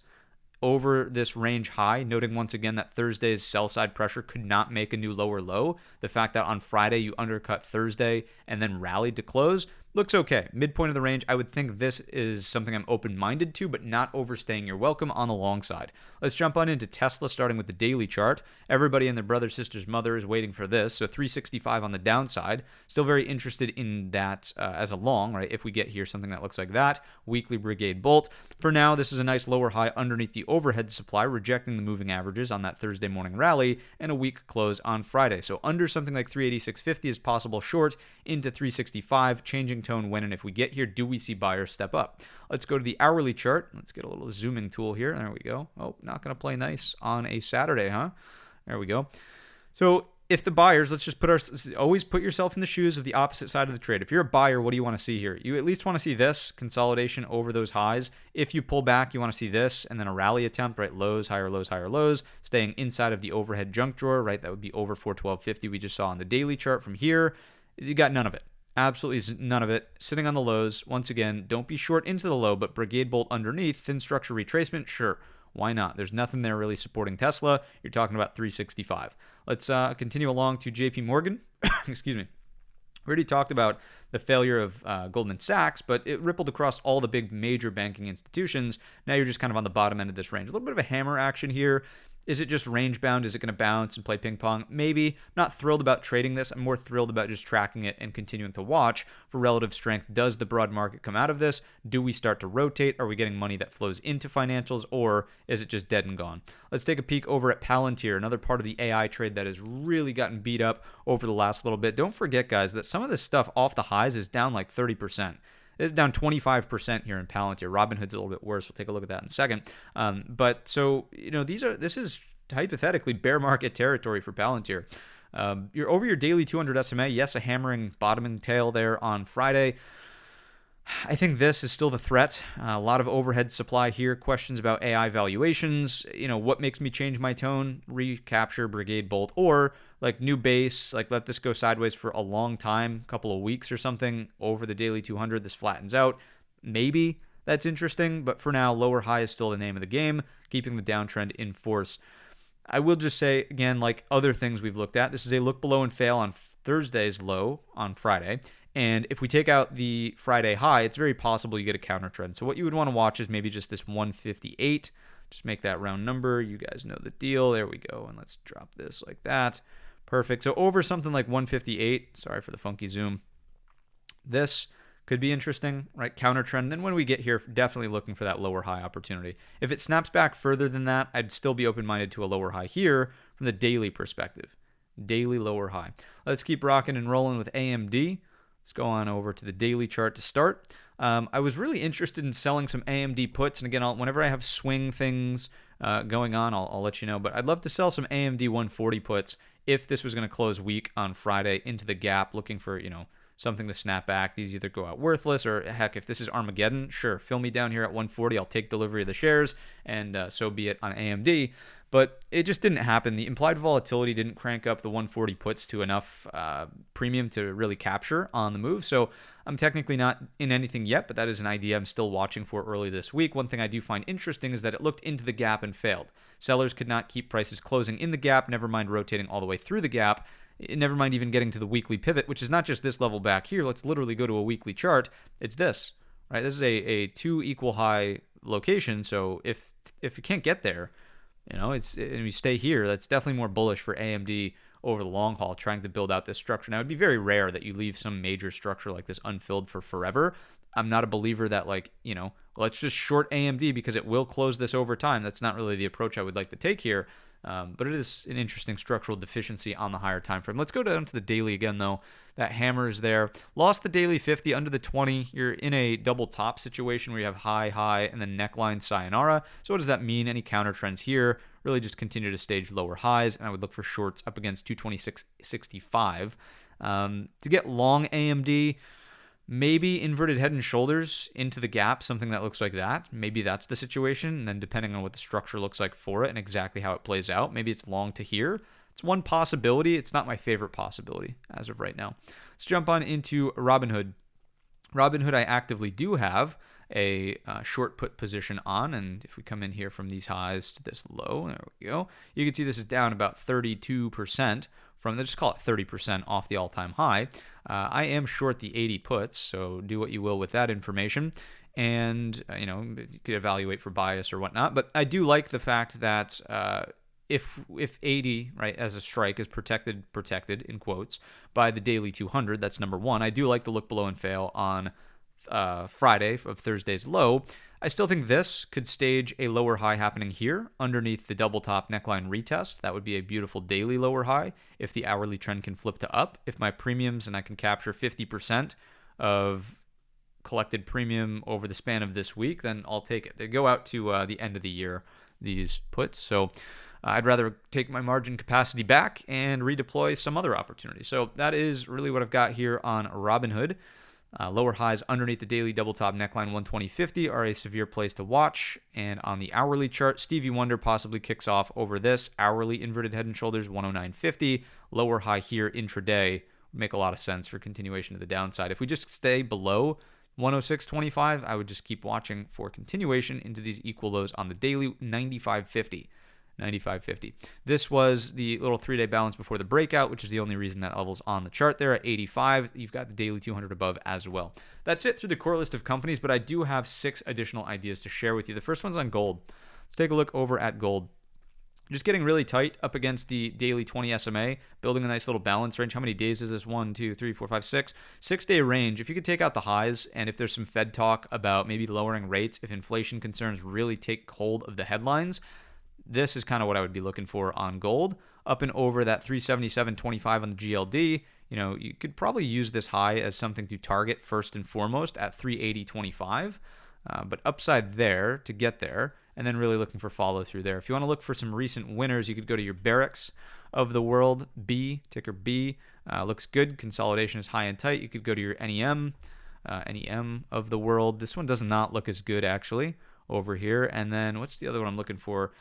over this range high, noting once again that Thursday's sell side pressure could not make a new lower low. The fact that on Friday you undercut Thursday and then rallied to close looks okay. Midpoint of the range, I would think this is something I'm open-minded to, but not overstaying your welcome on the long side. Let's jump on into Tesla, starting with the daily chart. Everybody and their brother, sister's mother is waiting for this, so 365 on the downside. Still very interested in that as a long, right? If we get here something that looks like that, weekly Brigade bolt. For now, this is a nice lower high underneath the overhead supply, rejecting the moving averages on that Thursday morning rally, and a weak close on Friday. So under something like 386.50 is possible short into 365, changing tone when and if we get here. Do we see buyers step up? Let's go to the hourly chart. Let's get a little zooming tool here. There we go. Oh, not going to play nice on a Saturday, huh? There we go. So if the buyers, let's just always put yourself in the shoes of the opposite side of the trade. If you're a buyer, what do you want to see here? You at least want to see this consolidation over those highs. If you pull back, you want to see this and then a rally attempt, right? Lows, higher lows, higher lows, staying inside of the overhead junk drawer, right? That would be over 412.50 we just saw on the daily chart from here. You got none of it. Absolutely none of it. Sitting on the lows. Once again, don't be short into the low, but Brigade bolt underneath, thin structure retracement, sure. Why not? There's nothing there really supporting Tesla. You're talking about 365. Let's continue along to JP Morgan. Excuse me. We already talked about the failure of Goldman Sachs, but it rippled across all the big major banking institutions. Now you're just kind of on the bottom end of this range. A little bit of a hammer action here. Is it just range bound? Is it going to bounce and play ping pong? Maybe. Not thrilled about trading this. I'm more thrilled about just tracking it and continuing to watch for relative strength. Does the broad market come out of this? Do we start to rotate? Are we getting money that flows into financials, or is it just dead and gone? Let's take a peek over at Palantir, another part of the AI trade that has really gotten beat up over the last little bit. Don't forget, guys, that some of this stuff off the highs is down like 30%. It's down 25% here in Palantir. Robinhood's a little bit worse. We'll take a look at that in a second. But so, this is hypothetically bear market territory for Palantir. You're over your daily 200 SMA. Yes, a hammering bottoming tail there on Friday. I think this is still the threat. A lot of overhead supply here. Questions about AI valuations. What makes me change my tone? Recapture, Brigade bolt, or like new base, like let this go sideways for a long time, couple of weeks or something over the daily 200. This flattens out. Maybe that's interesting, but for now, lower high is still the name of the game, keeping the downtrend in force. I will just say, again, like other things we've looked at, this is a look below and fail on Thursday's low on Friday. And if we take out the Friday high, it's very possible you get a counter trend. So what you would want to watch is maybe just this 158. Just make that round number. You guys know the deal. There we go. And let's drop this like that. Perfect. So over something like 158. Sorry for the funky zoom. This could be interesting, right? Counter trend. Then when we get here, definitely looking for that lower high opportunity. If it snaps back further than that, I'd still be open-minded to a lower high here from the daily perspective. Daily lower high. Let's keep rocking and rolling with AMD. Let's go on over to the daily chart to start. I was really interested in selling some AMD puts. And again, whenever I have swing things going on, I'll let you know. But I'd love to sell some AMD 140 puts if this was going to close weak on Friday into the gap, looking for, something to snap back. These either go out worthless, or heck, if this is Armageddon, sure, fill me down here at 140. I'll take delivery of the shares, and so be it on AMD. But it just didn't happen. The implied volatility didn't crank up the 140 puts to enough premium to really capture on the move. So I'm technically not in anything yet, but that is an idea I'm still watching for early this week. One thing I do find interesting is that it looked into the gap and failed. Sellers could not keep prices closing in the gap, never mind rotating all the way through the gap, never mind even getting to the weekly pivot, which is not just this level back here. Let's literally go to a weekly chart. It's this, right? This is a 2 equal high location. So if you can't get there, and we stay here, that's definitely more bullish for AMD over the long haul, trying to build out this structure. Now, it'd be very rare that you leave some major structure like this unfilled for forever. I'm not a believer that, let's just short AMD because it will close this over time. That's not really the approach I would like to take here. But it is an interesting structural deficiency on the higher time frame. Let's go down to the daily again, though. That hammer is there. Lost the daily 50 under the 20. You're in a double top situation where you have high, and then neckline sayonara. So what does that mean? Any counter trends here? Really just continue to stage lower highs, and I would look for shorts up against 226.65. To get long AMD, maybe inverted head and shoulders into the gap, something that looks like that. Maybe that's the situation. And then depending on what the structure looks like for it and exactly how it plays out, maybe it's long to here. It's one possibility. It's not my favorite possibility as of right now. Let's jump on into Robinhood. Robinhood, I actively do have a short put position on. And if we come in here from these highs to this low, there we go. You can see this is down about 32% from, let's just call it 30% off the all-time high. I am short the 80 puts, so do what you will with that information. And, you could evaluate for bias or whatnot. But I do like the fact that if 80, right, as a strike is protected in quotes, by the daily 200, that's number one. I do like the look below and fail on Friday of Thursday's low. I still think this could stage a lower high happening here underneath the double top neckline retest. That would be a beautiful daily lower high if the hourly trend can flip to up. If my premiums and I can capture 50% of collected premium over the span of this week, then I'll take it. They go out to the end of the year, these puts. So I'd rather take my margin capacity back and redeploy some other opportunity. So that is really what I've got here on Robinhood. Lower highs underneath the daily double top neckline 120.50 are a severe place to watch. And on the hourly chart, Stevie Wonder possibly kicks off over this hourly inverted head and shoulders 109.50. Lower high here intraday would make a lot of sense for continuation to the downside. If we just stay below 106.25, I would just keep watching for continuation into these equal lows on the daily 95.50. 95.50. This was the little 3-day balance before the breakout, which is the only reason that level's on the chart there at 85. You've got the daily 200 above as well. That's it through the core list of companies, but I do have 6 additional ideas to share with you. The first one's on gold. Let's take a look over at gold. Just getting really tight up against the daily 20 SMA, building a nice little balance range. How many days is this? 1, 2, 3, 4, 5, 6. 6-day range. If you could take out the highs, and if there's some Fed talk about maybe lowering rates, if inflation concerns really take hold of the headlines, this is kind of what I would be looking for on gold. Up and over that 377.25 on the GLD, you could probably use this high as something to target first and foremost at 380.25. But upside there to get there, and then really looking for follow through there. If you want to look for some recent winners, you could go to your Barracks of the world, B, ticker B. Looks good. Consolidation is high and tight. You could go to your NEM of the world. This one does not look as good, actually, over here. And then what's the other one I'm looking for?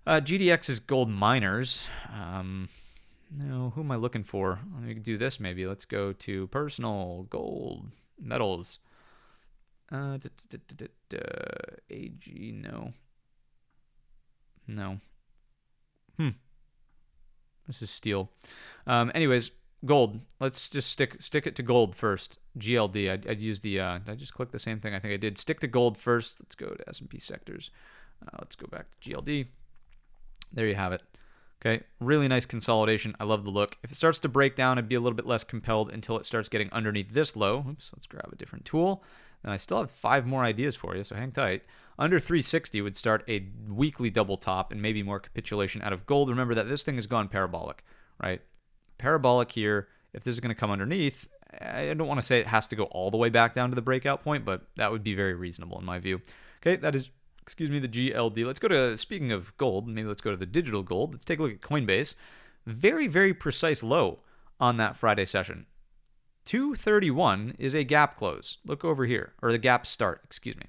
GDX is gold miners. No, who am I looking for? Let me do this maybe. Let's go to personal gold metals. AG, no. This is steel. Anyways, gold. Let's just stick it to gold first. GLD. I'd use the. Did I just click the same thing? I think I did. Stick to gold first. Let's go to S&P Sectors. Let's go back to GLD. There you have it. Okay, really nice consolidation. I love the look. If it starts to break down, I'd be a little bit less compelled until it starts getting underneath this low. Oops, let's grab a different tool. And I still have 5 more ideas for you, so hang tight. Under 360 would start a weekly double top and maybe more capitulation out of gold. Remember that this thing has gone parabolic, right? Parabolic here. If this is going to come underneath, I don't want to say it has to go all the way back down to the breakout point, but that would be very reasonable in my view. Okay, that is, the GLD. Let's go to, speaking of gold, maybe let's go to the digital gold. Let's take a look at Coinbase. Very, very precise low on that Friday session. 231 is a gap close. Look over here, or the gap start, excuse me.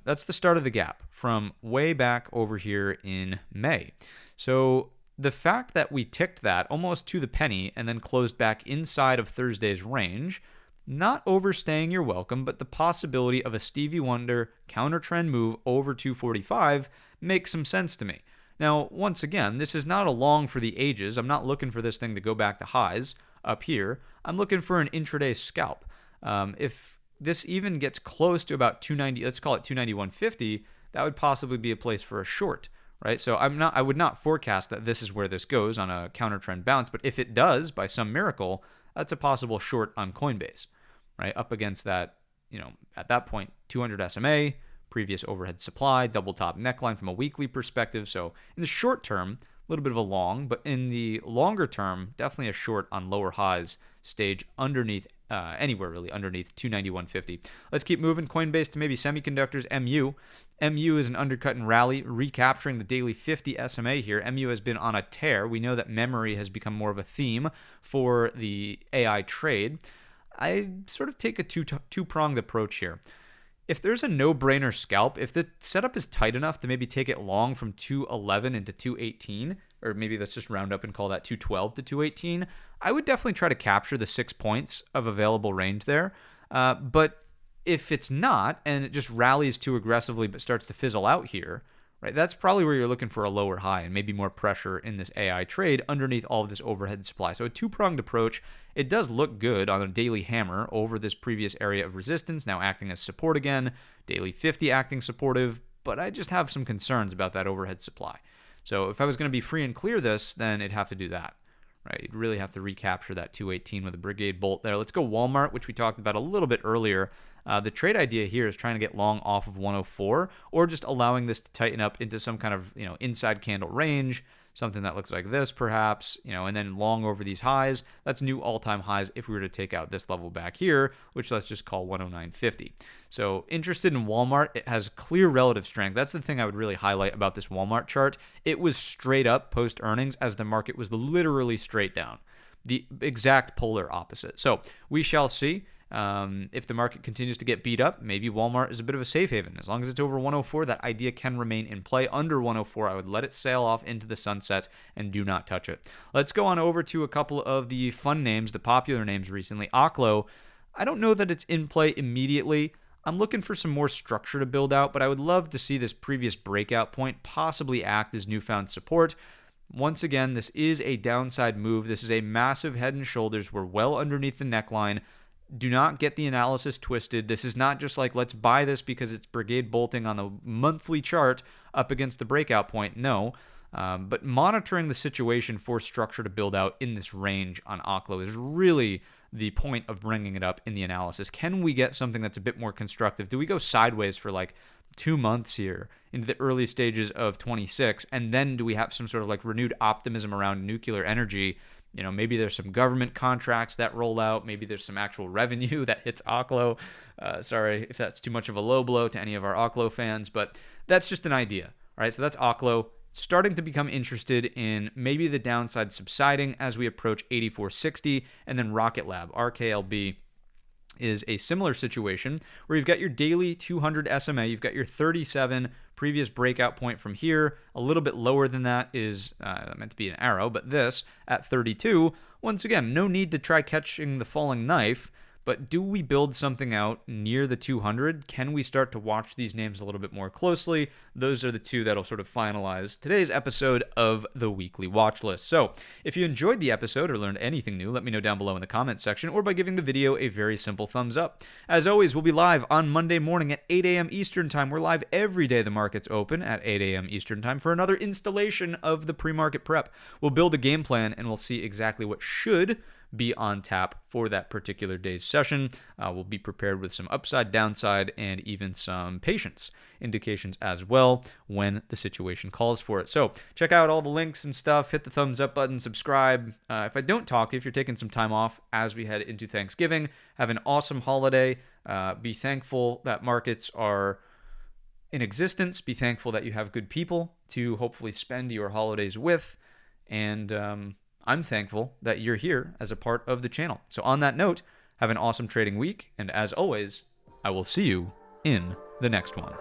That's the start of the gap from way back over here in May. So the fact that we ticked that almost to the penny and then closed back inside of Thursday's range, not overstaying your welcome, but the possibility of a Stevie Wonder counter trend move over 245 makes some sense to me. Now, once again, this is not a long for the ages. I'm not looking for this thing to go back to highs up here. I'm looking for an intraday scalp. If this even gets close to about 290, let's call it 291.50, that would possibly be a place for a short, right? So I would not forecast that this is where this goes on a counter trend bounce, but if it does by some miracle, that's a possible short on Coinbase, right? Up against that, at that point, 200 SMA, previous overhead supply, double top neckline from a weekly perspective. So in the short term, a little bit of a long, but in the longer term, definitely a short on lower highs stage underneath, anywhere really underneath 291.50. Let's keep moving. Coinbase to maybe semiconductors, MU. MU is an undercut and rally, recapturing the daily 50 SMA here. MU has been on a tear. We know that memory has become more of a theme for the AI trade. I sort of take a two-pronged approach here. If there's a no-brainer scalp, if the setup is tight enough to maybe take it long from 211 into 218, or maybe let's just round up and call that 212 to 218, I would definitely try to capture the 6 points of available range there. But if it's not, and it just rallies too aggressively but starts to fizzle out here, right, that's probably where you're looking for a lower high and maybe more pressure in this AI trade underneath all of this overhead supply. So a two-pronged approach. It does look good on a daily hammer over this previous area of resistance, now acting as support again, daily 50 acting supportive, but I just have some concerns about that overhead supply. So if I was going to be free and clear this, then it'd have to do that, right? You'd really have to recapture that 218 with a Brigade bolt there. Let's go Walmart, which we talked about a little bit earlier. The trade idea here is trying to get long off of 104 or just allowing this to tighten up into some kind of, inside candle range, something that looks like this perhaps, and then long over these highs. That's new all-time highs if we were to take out this level back here, which let's just call 109.50. So interested in Walmart. It has clear relative strength. That's the thing I would really highlight about this Walmart chart. It was straight up post earnings as the market was literally straight down. The exact polar opposite. So we shall see. If the market continues to get beat up, maybe Walmart is a bit of a safe haven. As long as it's over 104, that idea can remain in play. Under 104, I would let it sail off into the sunset and do not touch it. Let's go on over to a couple of the fun names, the popular names recently. OKLO, I don't know that it's in play immediately. I'm looking for some more structure to build out, but I would love to see this previous breakout point possibly act as newfound support. Once again, this is a downside move. This is a massive head and shoulders. We're well underneath the neckline. Do not get the analysis twisted. This is not just like, let's buy this because it's Brigade bolting on the monthly chart up against the breakout point. No. But monitoring the situation for structure to build out in this range on OKLO is really the point of bringing it up in the analysis. Can we get something that's a bit more constructive? Do we go sideways for like 2 months here into the early stages of 26? And then do we have some sort of like renewed optimism around nuclear energy? Maybe there's some government contracts that roll out. Maybe there's some actual revenue that hits OKLO. Sorry if that's too much of a low blow to any of our OKLO fans, but that's just an idea. All right, so that's OKLO. Starting to become interested in maybe the downside subsiding as we approach 84.60, and then Rocket Lab, RKLB, is a similar situation where you've got your daily 200 SMA, you've got your 37 previous breakout point from here. A little bit lower than that is meant to be an arrow, but this at 32. Once again, no need to try catching the falling knife, but do we build something out near the 200? Can we start to watch these names a little bit more closely? Those are the two that'll sort of finalize today's episode of the weekly watch list. So if you enjoyed the episode or learned anything new, let me know down below in the comments section or by giving the video a very simple thumbs up. As always, we'll be live on Monday morning at 8 a.m. Eastern Time. We're live every day the market's open at 8 a.m. Eastern Time for another installation of the pre-market prep. We'll build a game plan and we'll see exactly what should be on tap for that particular day's session. We'll be prepared with some upside, downside, and even some patience indications as well when the situation calls for it. So check out all the links and stuff. Hit the thumbs up button, subscribe. If I don't talk to you, if you're taking some time off as we head into Thanksgiving, have an awesome holiday. Be thankful that markets are in existence. Be thankful that you have good people to hopefully spend your holidays with. And I'm thankful that you're here as a part of the channel. So on that note, have an awesome trading week, and as always, I will see you in the next one.